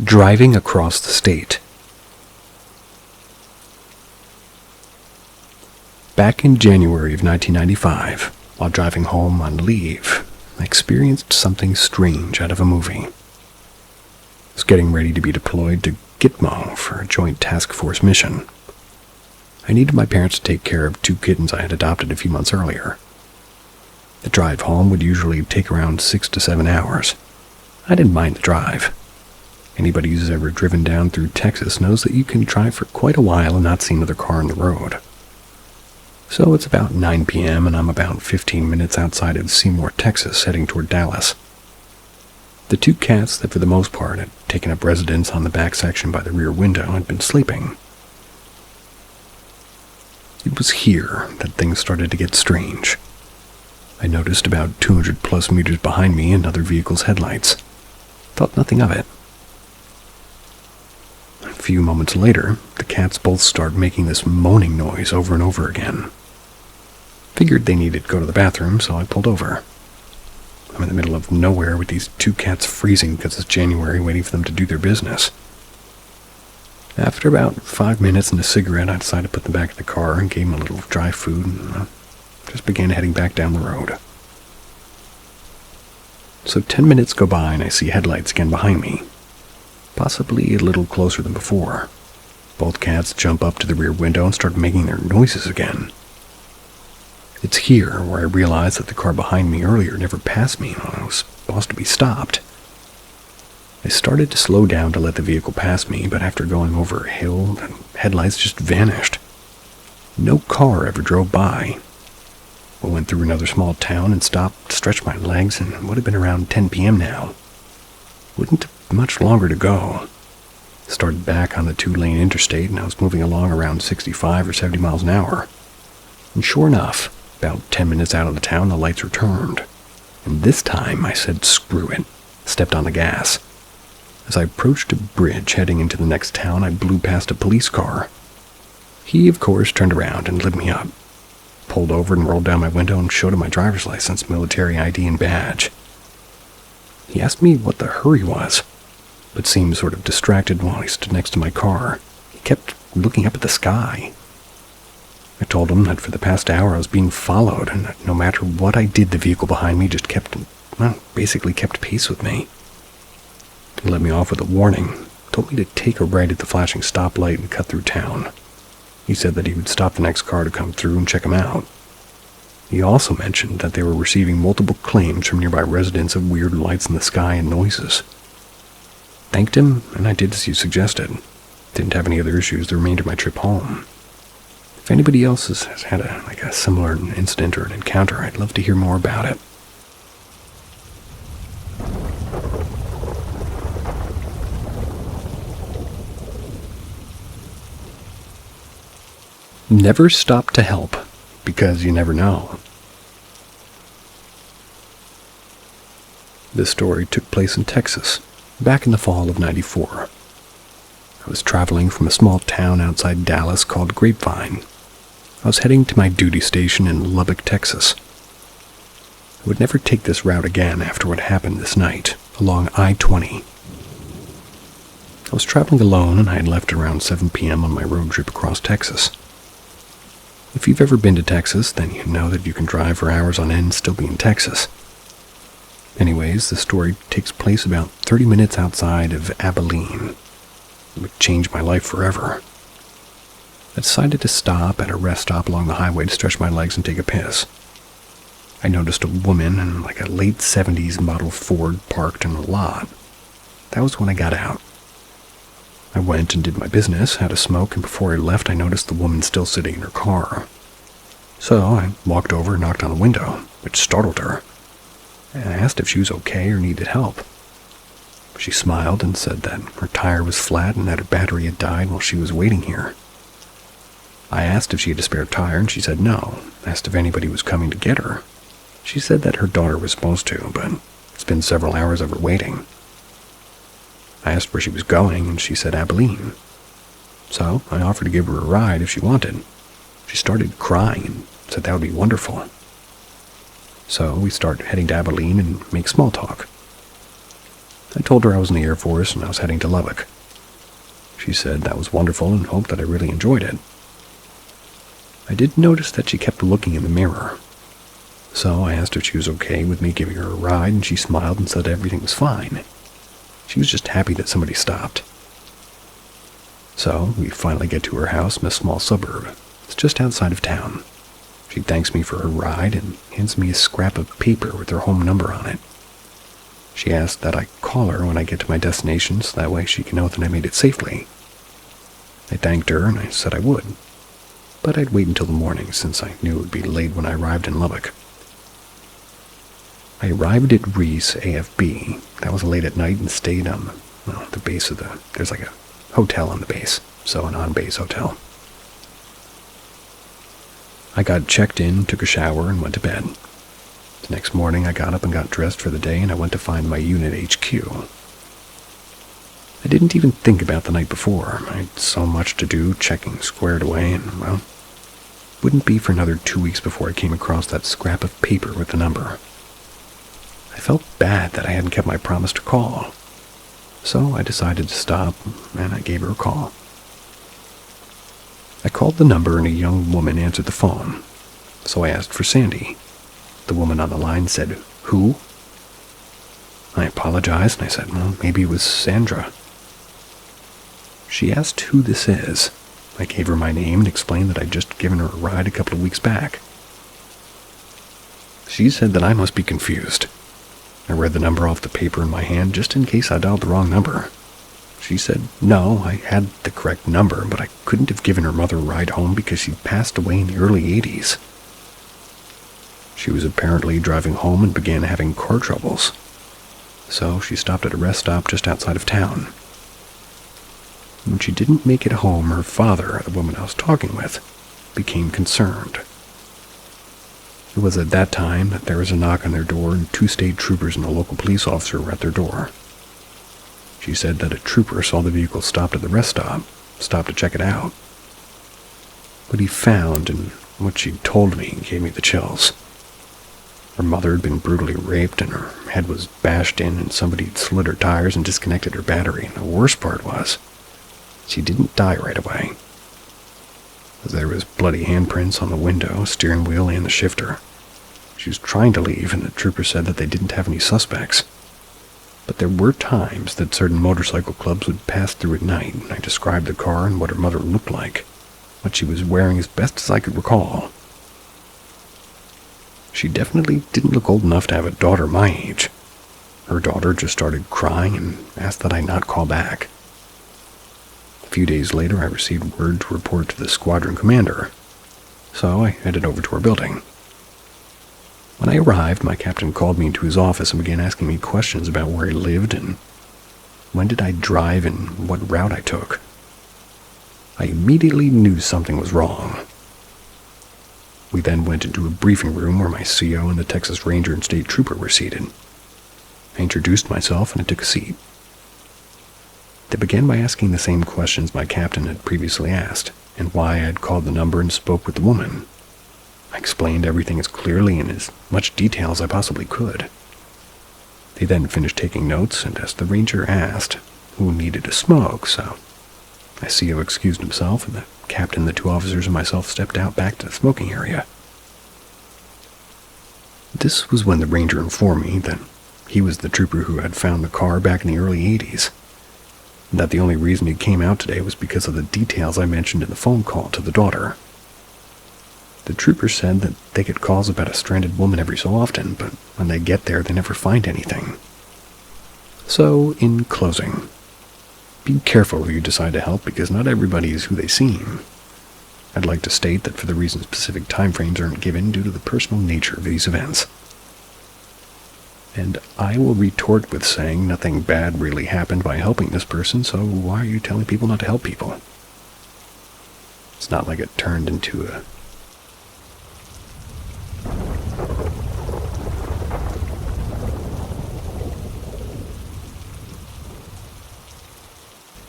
Speaker 1: Driving across the state. Back in January of 1995, while driving home on leave, I experienced something strange out of a movie. I was getting ready to be deployed to Gitmo for a joint task force mission. I needed my parents to take care of 2 kittens I had adopted a few months earlier. The drive home would usually take around 6 to 7 hours. I didn't mind the drive. Anybody who's ever driven down through Texas knows that you can drive for quite a while and not see another car on the road. So it's about 9 p.m. and I'm about 15 minutes outside of Seymour, Texas, heading toward Dallas. The 2 cats that for the most part had taken up residence on the back section by the rear window had been sleeping. It was here that things started to get strange. I noticed about 200 plus meters behind me another vehicle's headlights. Thought nothing of it. A few moments later, the cats both start making this moaning noise over and over again. Figured they needed to go to the bathroom, so I pulled over. I'm in the middle of nowhere with these 2 cats freezing because it's January, waiting for them to do their business. After about 5 minutes and a cigarette, I decided to put them back in the car and gave him a little dry food and just began heading back down the road. So 10 minutes go by and I see headlights again behind me, possibly a little closer than before. Both cats jump up to the rear window and start making their noises again. It's here where I realize that the car behind me earlier never passed me when I was supposed to be stopped. I started to slow down to let the vehicle pass me, but after going over a hill, the headlights just vanished. No car ever drove by. I went through another small town and stopped to stretch my legs, and it would have been around 10 p.m. now. Wouldn't have much longer to go. Started back on the 2-lane interstate, and I was moving along around 65 or 70 miles an hour. And sure enough, about 10 minutes out of the town, the lights returned. And this time, I said screw it, stepped on the gas. As I approached a bridge heading into the next town, I blew past a police car. He, of course, turned around and lit me up. Pulled over and rolled down my window and showed him my driver's license, military ID, and badge. He asked me what the hurry was, but seemed sort of distracted while he stood next to my car. He kept looking up at the sky. I told him that for the past hour I was being followed, and that no matter what I did, the vehicle behind me just basically kept pace with me. He let me off with a warning, told me to take a right at the flashing stoplight and cut through town. He said that he would stop the next car to come through and check him out. He also mentioned that they were receiving multiple claims from nearby residents of weird lights in the sky and noises. Thanked him, and I did as you suggested. Didn't have any other issues the remainder of my trip home. If anybody else has had a similar incident or an encounter, I'd love to hear more about it. Never stop to help, because you never know. This story took place in Texas, back in the fall of '94. I was traveling from a small town outside Dallas called Grapevine. I was heading to my duty station in Lubbock, Texas. I would never take this route again after what happened this night, along I-20. I was traveling alone, and I had left around 7 p.m. on my road trip across Texas. If you've ever been to Texas, then you know that you can drive for hours on end and still be in Texas. Anyways, the story takes place about 30 minutes outside of Abilene. It would change my life forever. I decided to stop at a rest stop along the highway to stretch my legs and take a piss. I noticed a woman in a late 70s model Ford parked in the lot. That was when I got out. I went and did my business, had a smoke, and before I left, I noticed the woman still sitting in her car. So I walked over and knocked on the window, which startled her. I asked if she was okay or needed help. She smiled and said that her tire was flat and that her battery had died while she was waiting here. I asked if she had a spare tire, and she said no. I asked if anybody was coming to get her. She said that her daughter was supposed to, but it's been several hours of her waiting. I asked where she was going, and she said Abilene. So I offered to give her a ride if she wanted. She started crying and said that would be wonderful. So we started heading to Abilene and make small talk. I told her I was in the Air Force and I was heading to Lubbock. She said that was wonderful and hoped that I really enjoyed it. I did notice that she kept looking in the mirror. So I asked if she was okay with me giving her a ride, and she smiled and said everything was fine. She was just happy that somebody stopped. So we finally get to her house in a small suburb. It's just outside of town. She thanks me for her ride and hands me a scrap of paper with her home number on it. She asked that I call her when I get to my destination so that way she can know that I made it safely. I thanked her and I said I would, but I'd wait until the morning since I knew it would be late when I arrived in Lubbock. I arrived at Reese AFB. That was late at night and stayed on the base of there's a hotel on the base, so an on-base hotel. I got checked in, took a shower, and went to bed. The next morning I got up and got dressed for the day, and I went to find my unit HQ. I didn't even think about the night before. I had so much to do, checking squared away, and, wouldn't be for another 2 weeks before I came across that scrap of paper with the number. I felt bad that I hadn't kept my promise to call. So I decided to stop, and I gave her a call. I called the number and a young woman answered the phone, so I asked for Sandy. The woman on the line said, "Who?" I apologized and I said, well, maybe it was Sandra. She asked who this is. I gave her my name and explained that I'd just given her a ride a couple of weeks back. She said that I must be confused. I read the number off the paper in my hand just in case I dialed the wrong number. She said, no, I had the correct number, but I couldn't have given her mother a ride home because she'd passed away in the early 80s. She was apparently driving home and began having car troubles. So she stopped at a rest stop just outside of town. When she didn't make it home, her father, the woman I was talking with, became concerned. It was at that time that there was a knock on their door and 2 state troopers and a local police officer were at their door. She said that a trooper saw the vehicle stopped at the rest stop, stopped to check it out. What he found and what she told me gave me the chills. Her mother had been brutally raped and her head was bashed in and somebody had slid her tires and disconnected her battery. And the worst part was, she didn't die right away. There was bloody handprints on the window, steering wheel, and the shifter. She was trying to leave and the trooper said that they didn't have any suspects. But there were times that certain motorcycle clubs would pass through at night, and I described the car and what her mother looked like, what she was wearing as best as I could recall. She definitely didn't look old enough to have a daughter my age. Her daughter just started crying and asked that I not call back. A few days later, I received word to report to the squadron commander, so I headed over to our building. When I arrived, my captain called me into his office and began asking me questions about where I lived and when did I drive and what route I took. I immediately knew something was wrong. We then went into a briefing room where my CO and the Texas Ranger and State Trooper were seated. I introduced myself and I took a seat. They began by asking the same questions my captain had previously asked, and why I had called the number and spoke with the woman. I explained everything as clearly and as much detail as I possibly could. They then finished taking notes, and as the ranger asked who needed a smoke, so my CO excused himself, and the captain, the 2 officers, and myself stepped out back to the smoking area. This was when the ranger informed me that he was the trooper who had found the car back in the early 80s, and that the only reason he came out today was because of the details I mentioned in the phone call to the daughter. The trooper said that they get calls about a stranded woman every so often, but when they get there, they never find anything. So, in closing, be careful who you decide to help because not everybody is who they seem. I'd like to state that for the reason specific timeframes aren't given due to the personal nature of these events. And I will retort with saying nothing bad really happened by helping this person, so why are you telling people not to help people? It's not like it turned into a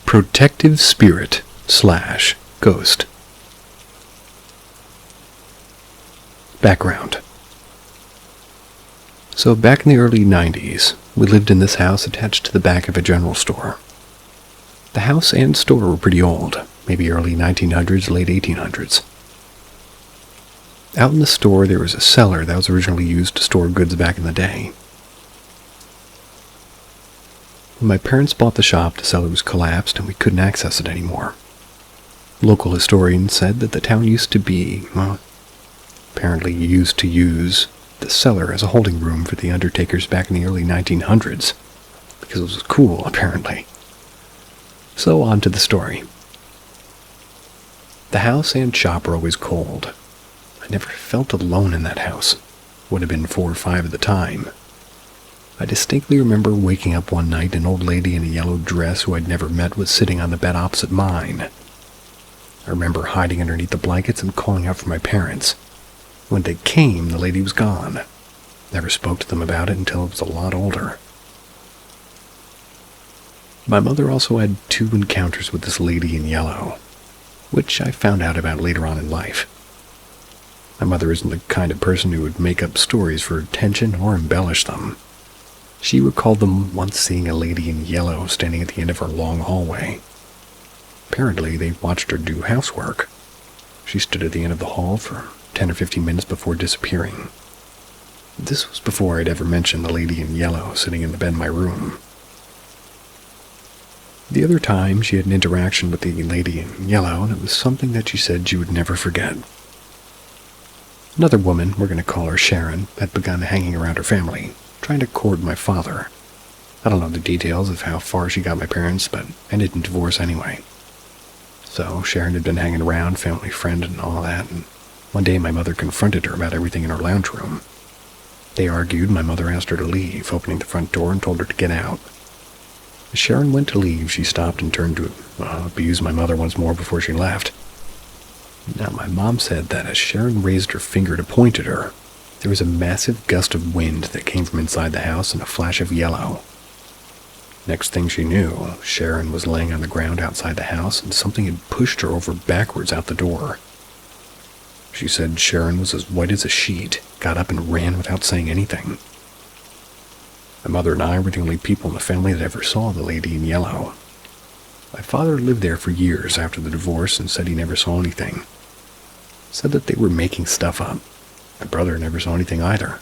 Speaker 1: protective spirit / ghost. Background. So back in the early 90s, we lived in this house attached to the back of a general store. The house and store were pretty old, maybe early 1900s, late 1800s. Out in the store there was a cellar that was originally used to store goods back in the day. When my parents bought the shop, the cellar was collapsed and we couldn't access it anymore. Local historians said that the town used to be, well, apparently used to use the cellar as a holding room for the undertakers back in the early 1900s, because it was cool, apparently. So on to the story. The house and shop were always cold. I never felt alone in that house. Would have been 4 or 5 at the time. I distinctly remember waking up one night, an old lady in a yellow dress who I'd never met was sitting on the bed opposite mine. I remember hiding underneath the blankets and calling out for my parents. When they came, the lady was gone. Never spoke to them about it until I was a lot older. My mother also had 2 encounters with this lady in yellow, which I found out about later on in life. My mother isn't the kind of person who would make up stories for attention or embellish them. She recalled them once seeing a lady in yellow standing at the end of her long hallway. Apparently, they watched her do housework. She stood at the end of the hall for 10 or 15 minutes before disappearing. This was before I'd ever mentioned the lady in yellow sitting in the bed in my room. The other time, she had an interaction with the lady in yellow, and it was something that she said she would never forget. Another woman, we're going to call her Sharon, had begun hanging around her family, trying to court my father. I don't know the details of how far she got my parents, but I didn't divorce anyway. So Sharon had been hanging around, family friend and all that, and one day my mother confronted her about everything in her lounge room. They argued, my mother asked her to leave, opening the front door and told her to get out. As Sharon went to leave, she stopped and turned to abuse my mother once more before she left. Now, my mom said that as Sharon raised her finger to point at her, there was a massive gust of wind that came from inside the house and a flash of yellow. Next thing she knew, Sharon was laying on the ground outside the house and something had pushed her over backwards out the door. She said Sharon was as white as a sheet, got up and ran without saying anything. My mother and I were the only people in the family that ever saw the lady in yellow. My father lived there for years after the divorce and said he never saw anything. Said that they were making stuff up. My brother never saw anything either.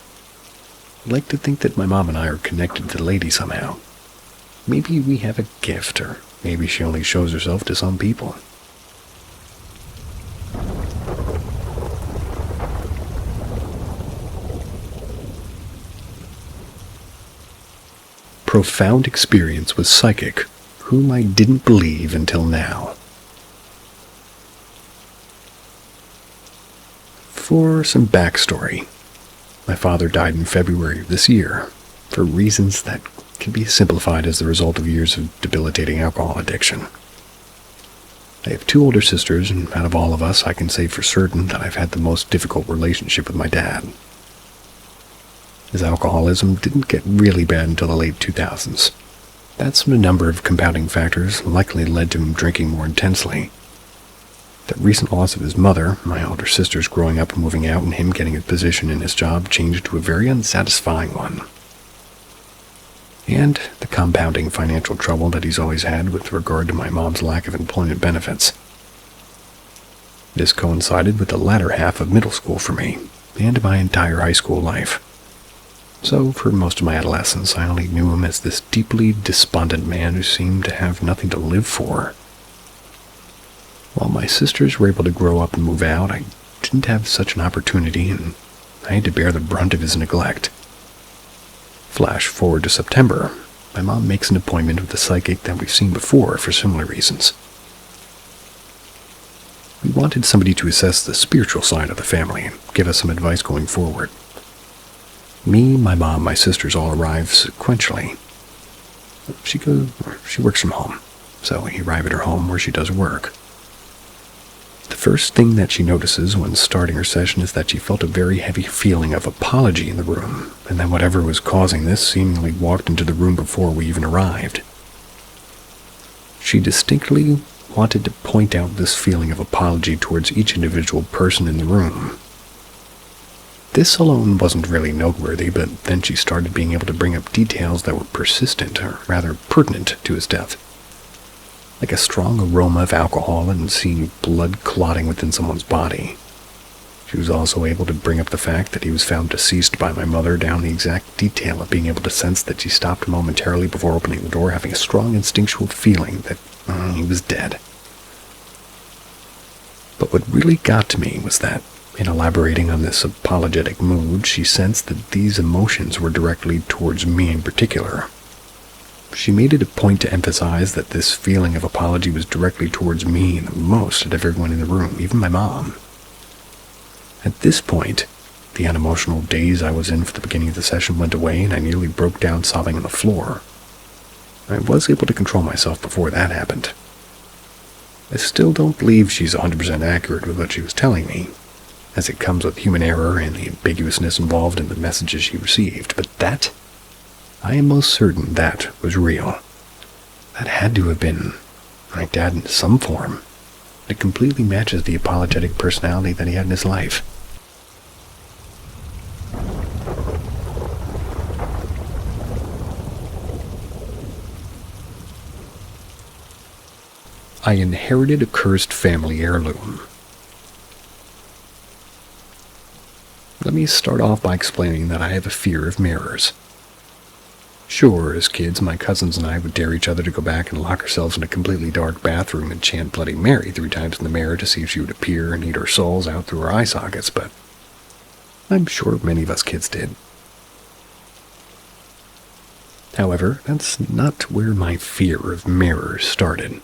Speaker 1: I'd like to think that my mom and I are connected to the lady somehow. Maybe we have a gift, or maybe she only shows herself to some people. Profound experience with psychic, whom I didn't believe until now. For some backstory, my father died in February of this year, for reasons that can be simplified as the result of years of debilitating alcohol addiction. I have 2 older sisters, and out of all of us, I can say for certain that I've had the most difficult relationship with my dad. His alcoholism didn't get really bad until the late 2000s. That's when a number of compounding factors likely led to him drinking more intensely. The recent loss of his mother, my older sisters growing up and moving out, and him getting a position in his job changed to a very unsatisfying one. And the compounding financial trouble that he's always had with regard to my mom's lack of employment benefits. This coincided with the latter half of middle school for me, and my entire high school life. So, for most of my adolescence, I only knew him as this deeply despondent man who seemed to have nothing to live for. While my sisters were able to grow up and move out, I didn't have such an opportunity, and I had to bear the brunt of his neglect. Flash forward to September, my mom makes an appointment with a psychic that we've seen before for similar reasons. We wanted somebody to assess the spiritual side of the family and give us some advice going forward. Me, my mom, my sisters all arrive sequentially. She works from home, so we arrive at her home where she does work. The first thing that she notices when starting her session is that she felt a very heavy feeling of apology in the room, and that whatever was causing this seemingly walked into the room before we even arrived. She distinctly wanted to point out this feeling of apology towards each individual person in the room. This alone wasn't really noteworthy, but then she started being able to bring up details that were persistent, or rather pertinent, to his death. Like a strong aroma of alcohol and seeing blood clotting within someone's body. She was also able to bring up the fact that he was found deceased by my mother, down the exact detail of being able to sense that she stopped momentarily before opening the door, having a strong instinctual feeling that he was dead. But what really got to me was that, in elaborating on this apologetic mood, she sensed that these emotions were directly towards me in particular. She made it a point to emphasize that this feeling of apology was directly towards me the most out of everyone in the room, even my mom. At this point, the unemotional daze I was in for the beginning of the session went away, and I nearly broke down sobbing on the floor. I was able to control myself before that happened. I still don't believe she's 100% accurate with what she was telling me, as it comes with human error and the ambiguousness involved in the messages she received, but that, I am most certain that was real. That had to have been my dad in some form. It completely matches the apologetic personality that he had in his life. I inherited a cursed family heirloom. Let me start off by explaining that I have a fear of mirrors. Sure, as kids, my cousins and I would dare each other to go back and lock ourselves in a completely dark bathroom and chant Bloody Mary 3 times in the mirror to see if she would appear and eat our souls out through our eye sockets, but I'm sure many of us kids did. However, that's not where my fear of mirrors started. It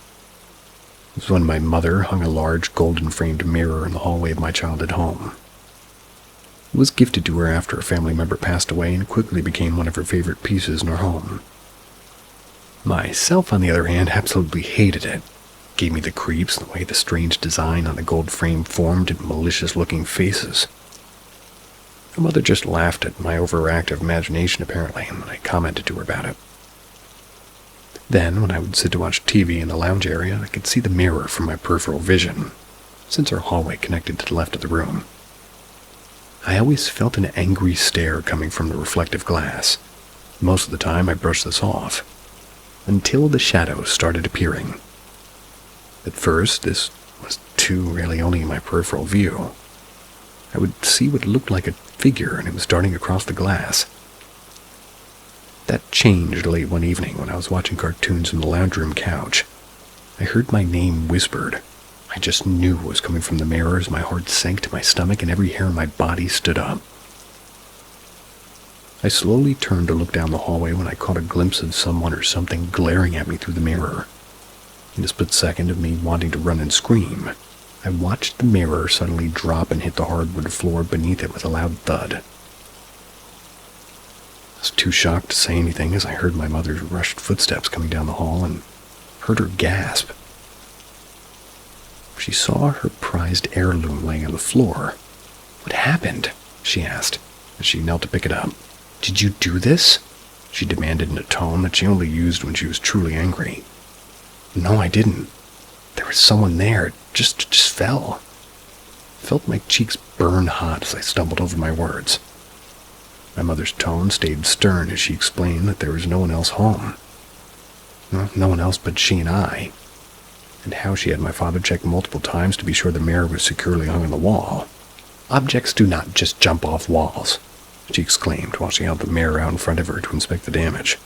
Speaker 1: was when my mother hung a large golden-framed mirror in the hallway of my childhood home. It was gifted to her after a family member passed away and quickly became one of her favorite pieces in her home. Myself, on the other hand, absolutely hated it. It gave me the creeps the way the strange design on the gold frame formed in malicious-looking faces. My mother just laughed at my overactive imagination, apparently, and I commented to her about it. Then, when I would sit to watch TV in the lounge area, I could see the mirror from my peripheral vision, since our hallway connected to the left of the room. I always felt an angry stare coming from the reflective glass. Most of the time, I brushed this off, until the shadows started appearing. At first, this was really only in my peripheral view. I would see what looked like a figure, and it was darting across the glass. That changed late one evening when I was watching cartoons on the lounge room couch. I heard my name whispered. I just knew it was coming from the mirror as my heart sank to my stomach and every hair in my body stood up. I slowly turned to look down the hallway when I caught a glimpse of someone or something glaring at me through the mirror. In a split second of me wanting to run and scream, I watched the mirror suddenly drop and hit the hardwood floor beneath it with a loud thud. I was too shocked to say anything as I heard my mother's rushed footsteps coming down the hall and heard her gasp. She saw her prized heirloom laying on the floor. "What happened?" she asked, as she knelt to pick it up. "Did you do this?" she demanded in a tone that she only used when she was truly angry. "No, I didn't. There was someone there. It just fell." I felt my cheeks burn hot as I stumbled over my words. My mother's tone stayed stern as she explained that there was no one else home. No one else but she and I. And how she had my father check multiple times to be sure the mirror was securely hung on the wall. "Objects do not just jump off walls," she exclaimed while she held the mirror out in front of her to inspect the damage.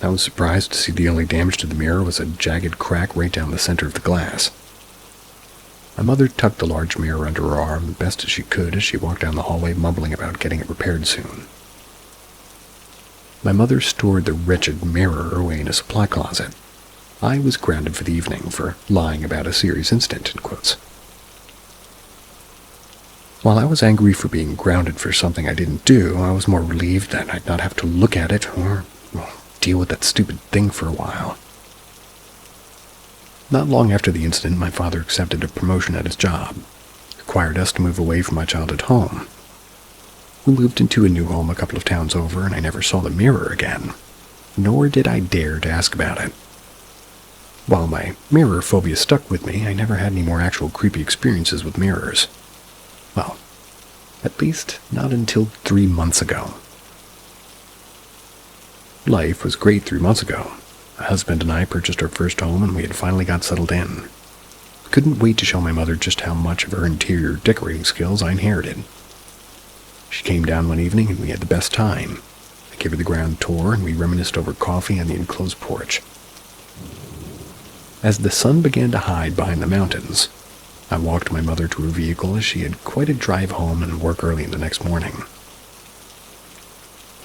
Speaker 1: I was surprised to see the only damage to the mirror was a jagged crack right down the center of the glass. My mother tucked the large mirror under her arm the best as she could as she walked down the hallway mumbling about getting it repaired soon. My mother stored the wretched mirror away in a supply closet. I was grounded for the evening for lying about a serious incident, in quotes. While I was angry for being grounded for something I didn't do, I was more relieved that I'd not have to look at it or deal with that stupid thing for a while. Not long after the incident, my father accepted a promotion at his job. It required us to move away from my childhood home. We moved into a new home a couple of towns over, and I never saw the mirror again, nor did I dare to ask about it. While my mirror phobia stuck with me, I never had any more actual creepy experiences with mirrors. Well, at least not until 3 months ago. Life was great 3 months ago. My husband and I purchased our first home and we had finally got settled in. Couldn't wait to show my mother just how much of her interior decorating skills I inherited. She came down one evening and we had the best time. I gave her the ground tour and we reminisced over coffee on the enclosed porch. As the sun began to hide behind the mountains, I walked my mother to her vehicle as she had quite a drive home and work early in the next morning.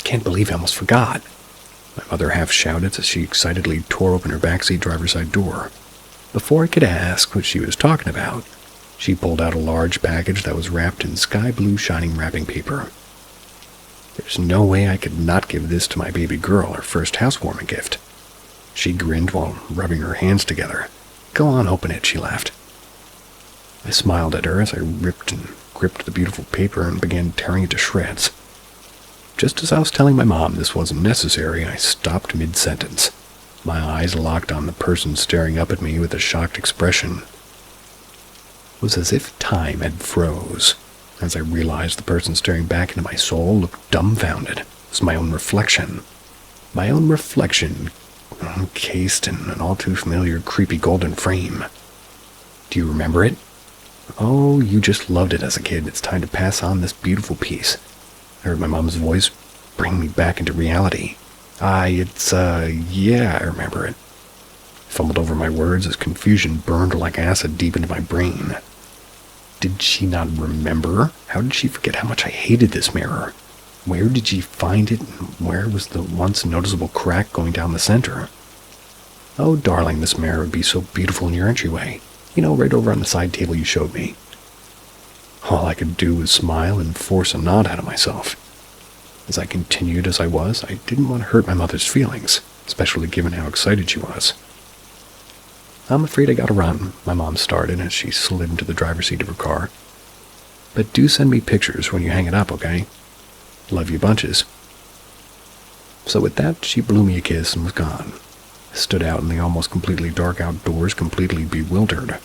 Speaker 1: "Can't believe I almost forgot," my mother half shouted as she excitedly tore open her backseat driver's side door. Before I could ask what she was talking about, she pulled out a large package that was wrapped in sky blue shining wrapping paper. There's no way I could not give this to my baby girl, her first housewarming gift. She grinned while rubbing her hands together. "Go on, open it," she laughed. I smiled at her as I ripped and gripped the beautiful paper and began tearing it to shreds. Just as I was telling my mom this wasn't necessary, I stopped mid-sentence. My eyes locked on the person staring up at me with a shocked expression. It was as if time had froze, as I realized the person staring back into my soul looked dumbfounded. It was my own reflection. My own reflection, encased in an all-too-familiar, creepy golden frame. "Do you remember it?" Oh, you just loved it as a kid. It's time to pass on this beautiful piece. I heard my mom's voice bring me back into reality. Yeah, I remember it. Fumbled over my words as confusion burned like acid deep into my brain. Did she not remember? How did she forget how much I hated this mirror? Where did she find it, and where was the once noticeable crack going down the center? Oh, darling, this mirror would be so beautiful in your entryway. You know, right over on the side table you showed me. All I could do was smile and force a nod out of myself. As I continued as I was, I didn't want to hurt my mother's feelings, especially given how excited she was. I'm afraid I gotta run, my mom started as she slid into the driver's seat of her car. But do send me pictures when you hang it up, okay? Love you bunches. So with that, she blew me a kiss and was gone. I stood out in the almost completely dark outdoors, completely bewildered.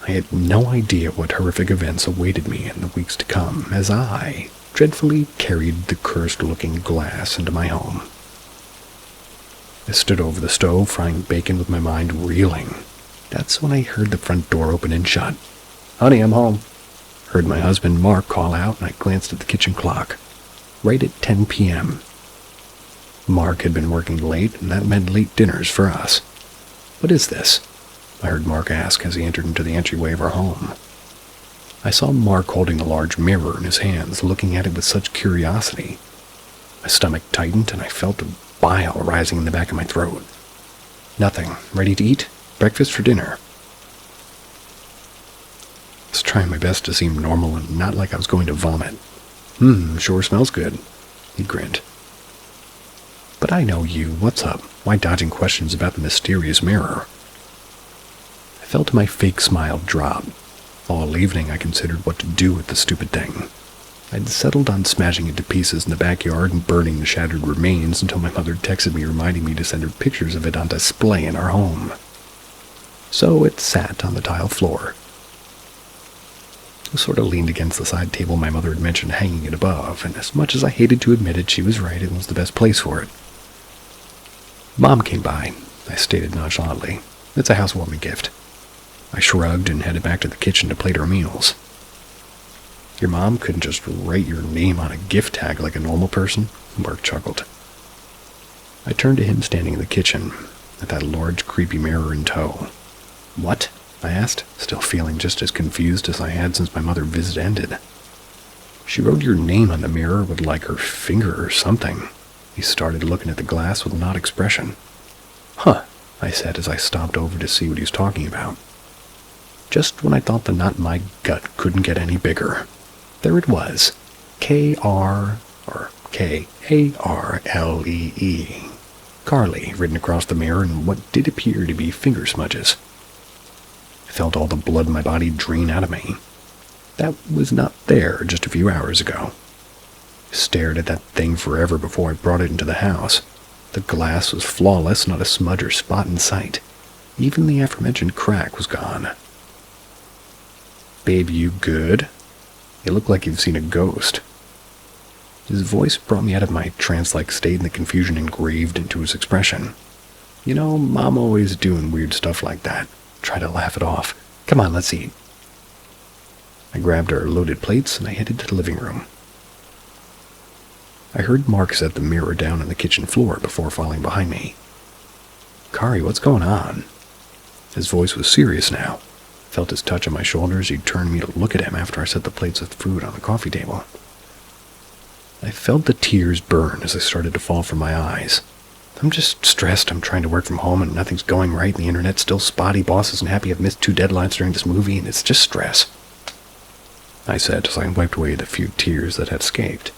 Speaker 1: I had no idea what horrific events awaited me in the weeks to come as I dreadfully carried the cursed-looking glass into my home. I stood over the stove, frying bacon with my mind reeling. That's when I heard the front door open and shut. "Honey, I'm home." Heard my husband Mark call out, and I glanced at the kitchen clock. Right at 10 p.m. Mark had been working late, and that meant late dinners for us. "What is this?" I heard Mark ask as he entered into the entryway of our home. I saw Mark holding a large mirror in his hands, looking at it with such curiosity. My stomach tightened, and I felt a bile rising in the back of my throat. "Nothing. Ready to eat? Breakfast for dinner." I was trying my best to seem normal and not like I was going to vomit. Sure smells good," he grinned. "But I know you. What's up? Why dodging questions about the mysterious mirror?" I felt my fake smile drop. All evening I considered what to do with the stupid thing. I'd settled on smashing it to pieces in the backyard and burning the shattered remains until my mother texted me reminding me to send her pictures of it on display in our home. So it sat on the tile floor. I sort of leaned against the side table my mother had mentioned hanging it above, and as much as I hated to admit it, she was right, it was the best place for it. "Mom came by," I stated nonchalantly. "It's a housewarming gift." I shrugged and headed back to the kitchen to plate our meals. "Your mom couldn't just write your name on a gift tag like a normal person?" Mark chuckled. I turned to him standing in the kitchen, with that large, creepy mirror in tow. "What?" I asked, still feeling just as confused as I had since my mother's visit ended. "She wrote your name on the mirror with, like, her finger or something." He started looking at the glass with an odd expression. "Huh," I said as I stopped over to see what he was talking about. Just when I thought the knot in my gut couldn't get any bigger, there it was. K-A-R-L-E-E. Carly, written across the mirror in what did appear to be finger smudges. I felt all the blood in my body drain out of me. That was not there just a few hours ago. I stared at that thing forever before I brought it into the house. The glass was flawless, not a smudge or spot in sight. Even the aforementioned crack was gone. "Babe, you good? You look like you've seen a ghost." His voice brought me out of my trance-like state and the confusion engraved into his expression. "You know, Mom always doing weird stuff like that." Try to laugh it off. "Come on, let's eat." I grabbed our loaded plates and I headed to the living room. I heard Mark set the mirror down on the kitchen floor before falling behind me. "Kari, what's going on?" His voice was serious now. Felt his touch on my shoulder as he turned me to look at him after I set the plates of food on the coffee table. I felt the tears burn as they started to fall from my eyes. "I'm just stressed. I'm trying to work from home and nothing's going right and the internet's still spotty. Boss isn't happy I've missed 2 deadlines during this movie and it's just stress," I said as I wiped away the few tears that had escaped.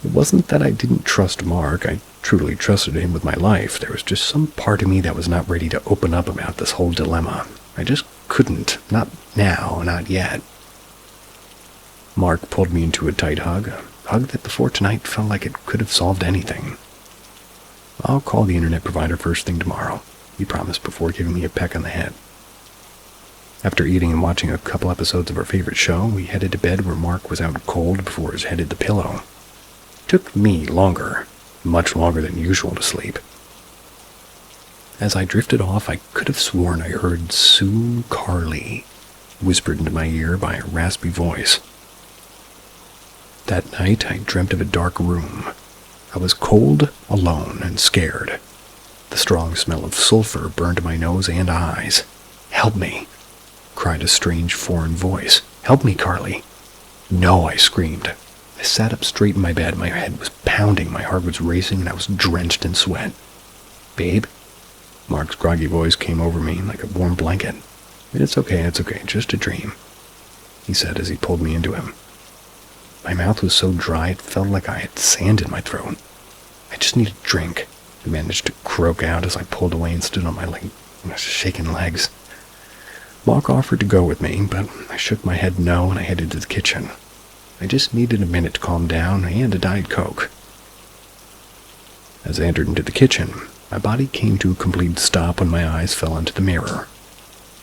Speaker 1: It wasn't that I didn't trust Mark. I truly trusted him with my life. There was just some part of me that was not ready to open up about this whole dilemma. I just couldn't. Not now, not yet. Mark pulled me into a tight hug, a hug that before tonight felt like it could have solved anything. "I'll call the internet provider first thing tomorrow," he promised before giving me a peck on the head. After eating and watching a couple episodes of our favorite show, we headed to bed where Mark was out cold before his head hit the pillow. It took me longer, much longer than usual to sleep. As I drifted off, I could have sworn I heard "Sue Carly" whispered into my ear by a raspy voice. That night, I dreamt of a dark room. I was cold, alone, and scared. The strong smell of sulfur burned my nose and eyes. "Help me!" cried a strange foreign voice. "Help me, Carly!" "No," I screamed. I sat up straight in my bed. My head was pounding, my heart was racing, and I was drenched in sweat. "Babe?" Mark's groggy voice came over me like a warm blanket. It's okay, just a dream," he said as he pulled me into him. My mouth was so dry it felt like I had sand in my throat. "I just need a drink," I managed to croak out as I pulled away and stood on my shaking legs. Mark offered to go with me, but I shook my head no and I headed to the kitchen. I just needed a minute to calm down and a Diet Coke. As I entered into the kitchen, my body came to a complete stop when my eyes fell into the mirror.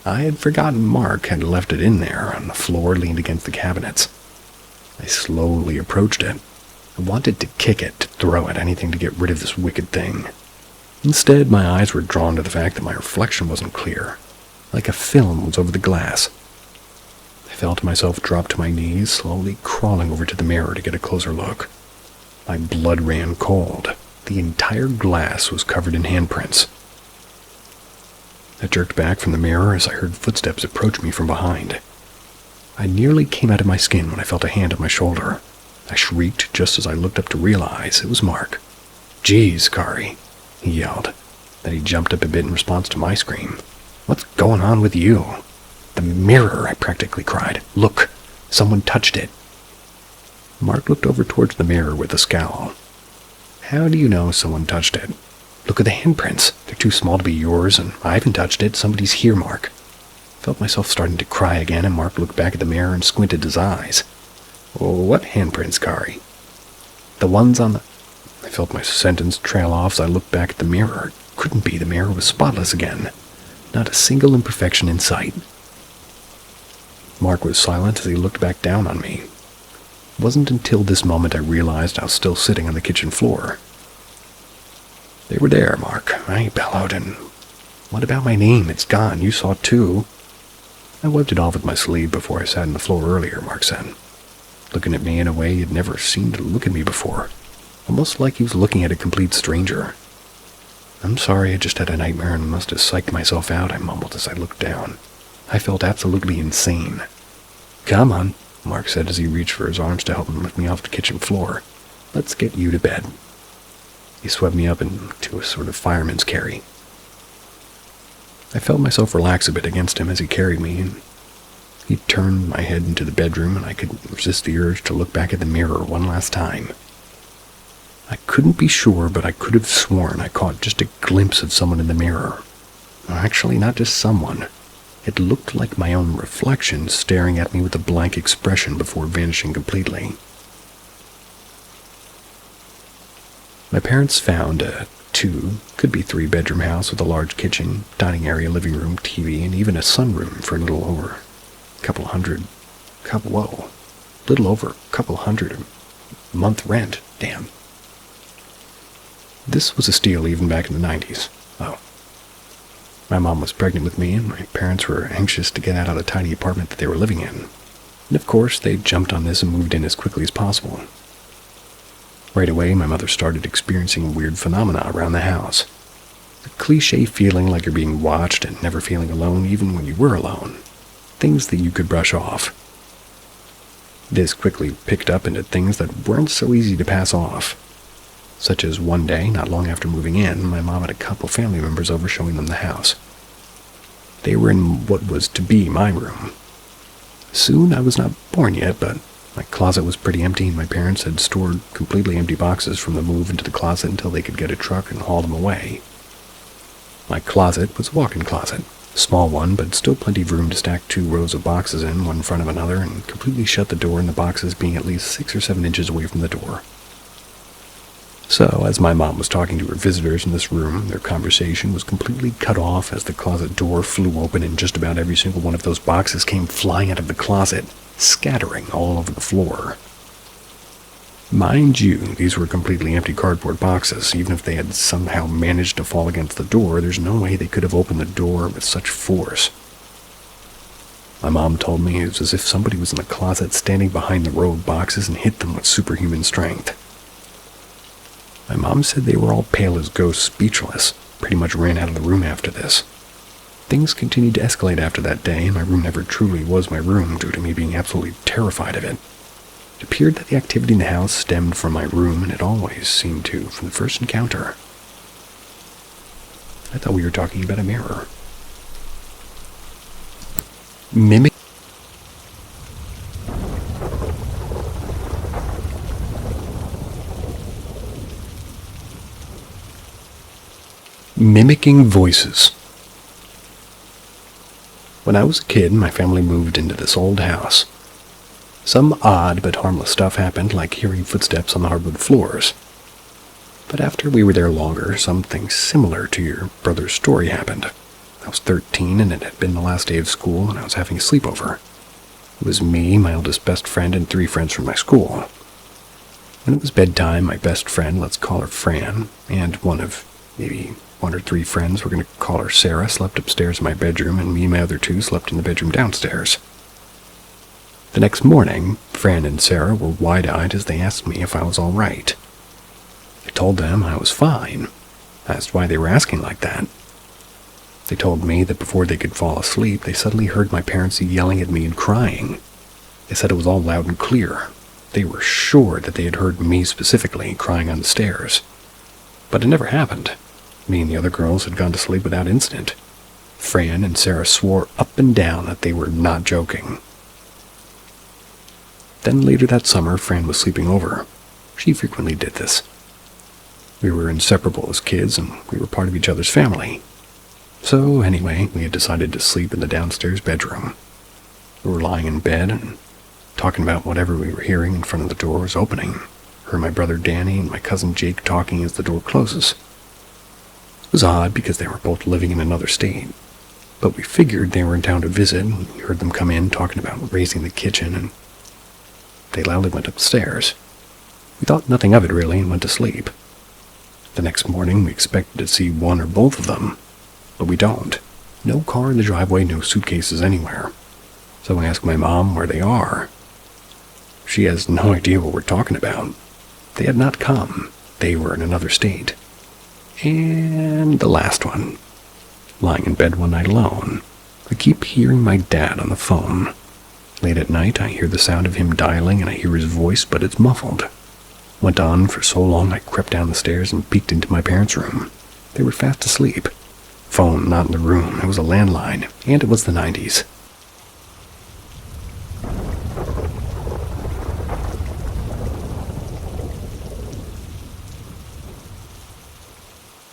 Speaker 1: I had forgotten Mark had left it in there on the floor leaned against the cabinets. I slowly approached it. I wanted to kick it, to throw it, anything to get rid of this wicked thing. Instead, my eyes were drawn to the fact that my reflection wasn't clear, like a film was over the glass. I felt myself drop to my knees, slowly crawling over to the mirror to get a closer look. My blood ran cold. The entire glass was covered in handprints. I jerked back from the mirror as I heard footsteps approach me from behind. I nearly came out of my skin when I felt a hand on my shoulder. I shrieked just as I looked up to realize it was Mark. "Jeez, Kari," he yelled. Then he jumped up a bit in response to my scream. "What's going on with you?" "The mirror," I practically cried. "Look, someone touched it." Mark looked over towards the mirror with a scowl. "How do you know someone touched it?" "Look at the handprints. They're too small to be yours, and I haven't touched it. Somebody's here, Mark." I felt myself starting to cry again, and Mark looked back at the mirror and squinted his eyes. "What handprints, Kari?" "The ones on the—" I felt my sentence trail off as I looked back at the mirror. It couldn't be. The mirror was spotless again. Not a single imperfection in sight. Mark was silent as he looked back down on me. It wasn't until this moment I realized I was still sitting on the kitchen floor. "They were there, Mark," I bellowed, "and what about my name? It's gone. You saw it too." "I wiped it off with my sleeve before I sat on the floor earlier," Mark said, looking at me in a way he'd never seemed to look at me before, almost like he was looking at a complete stranger. "I'm sorry, I just had a nightmare and must have psyched myself out," I mumbled as I looked down. I felt absolutely insane. "Come on," Mark said as he reached for his arms to help him lift me off the kitchen floor. "Let's get you to bed." He swept me up into a sort of fireman's carry. I felt myself relax a bit against him as he carried me, and he turned my head into the bedroom, and I couldn't resist the urge to look back at the mirror one last time. I couldn't be sure, but I could have sworn I caught just a glimpse of someone in the mirror. Actually, not just someone. It looked like my own reflection staring at me with a blank expression before vanishing completely. My parents found a could be 3-bedroom house with a large kitchen, dining area, living room, TV, and even a sunroom for a little over a couple hundred a month rent. Damn. This was a steal even back in the 90s. Oh. My mom was pregnant with me, and my parents were anxious to get out of the tiny apartment that they were living in. And of course, they jumped on this and moved in as quickly as possible. Right away, my mother started experiencing weird phenomena around the house. The cliché feeling like you're being watched and never feeling alone even when you were alone. Things that you could brush off. This quickly picked up into things that weren't so easy to pass off. Such as one day, not long after moving in, my mom had a couple family members over showing them the house. They were in what was to be my room. Soon, I was not born yet, but my closet was pretty empty, and my parents had stored completely empty boxes from the move into the closet until they could get a truck and haul them away. My closet was a walk-in closet. A small one, but still plenty of room to stack 2 rows of boxes in, one in front of another, and completely shut the door, and the boxes being at least 6 or 7 inches away from the door. So, as my mom was talking to her visitors in this room, their conversation was completely cut off as the closet door flew open and just about every single one of those boxes came flying out of the closet, scattering all over the floor. Mind you, these were completely empty cardboard boxes. Even if they had somehow managed to fall against the door, there's no way they could have opened the door with such force. My mom told me it was as if somebody was in the closet standing behind the row of boxes and hit them with superhuman strength. My mom said they were all pale as ghosts, speechless, pretty much ran out of the room after this. Things continued to escalate after that day, and my room never truly was my room due to me being absolutely terrified of it. It appeared that the activity in the house stemmed from my room, and it always seemed to from the first encounter. I thought we were talking about a mirror. Mimicking voices. When I was a kid, my family moved into this old house. Some odd but harmless stuff happened, like hearing footsteps on the hardwood floors. But after we were there longer, something similar to your brother's story happened. I was 13, and it had been the last day of school, and I was having a sleepover. It was me, my oldest best friend, and 3 friends from my school. When it was bedtime, my best friend, let's call her Fran, and one of maybe 1 or 3 friends, we're going to call her Sarah, slept upstairs in my bedroom, and me and my other 2 slept in the bedroom downstairs. The next morning, Fran and Sarah were wide-eyed as they asked me if I was all right. I told them I was fine. I asked why they were asking like that. They told me that before they could fall asleep, they suddenly heard my parents yelling at me and crying. They said it was all loud and clear. They were sure that they had heard me specifically crying on the stairs. But it never happened. Me and the other girls had gone to sleep without incident. Fran and Sarah swore up and down that they were not joking. Then later that summer, Fran was sleeping over. She frequently did this. We were inseparable as kids, and we were part of each other's family. So anyway, we had decided to sleep in the downstairs bedroom. We were lying in bed and talking about whatever we were hearing in front of the doors opening. Heard my brother Danny and my cousin Jake talking as the door closes. It was odd because they were both living in another state. But we figured they were in town to visit, and we heard them come in talking about raising the kitchen, and they loudly went upstairs. We thought nothing of it really and went to sleep. The next morning we expected to see one or both of them, but we don't. No car in the driveway, no suitcases anywhere. So I asked my mom where they are. She has no idea what we're talking about. They had not come. They were in another state. And the last one. Lying in bed one night alone, I keep hearing my dad on the phone. Late at night, I hear the sound of him dialing and I hear his voice, but it's muffled. Went on for so long I crept down the stairs and peeked into my parents' room. They were fast asleep. Phone not in the room. It was a landline, and it was the 90s.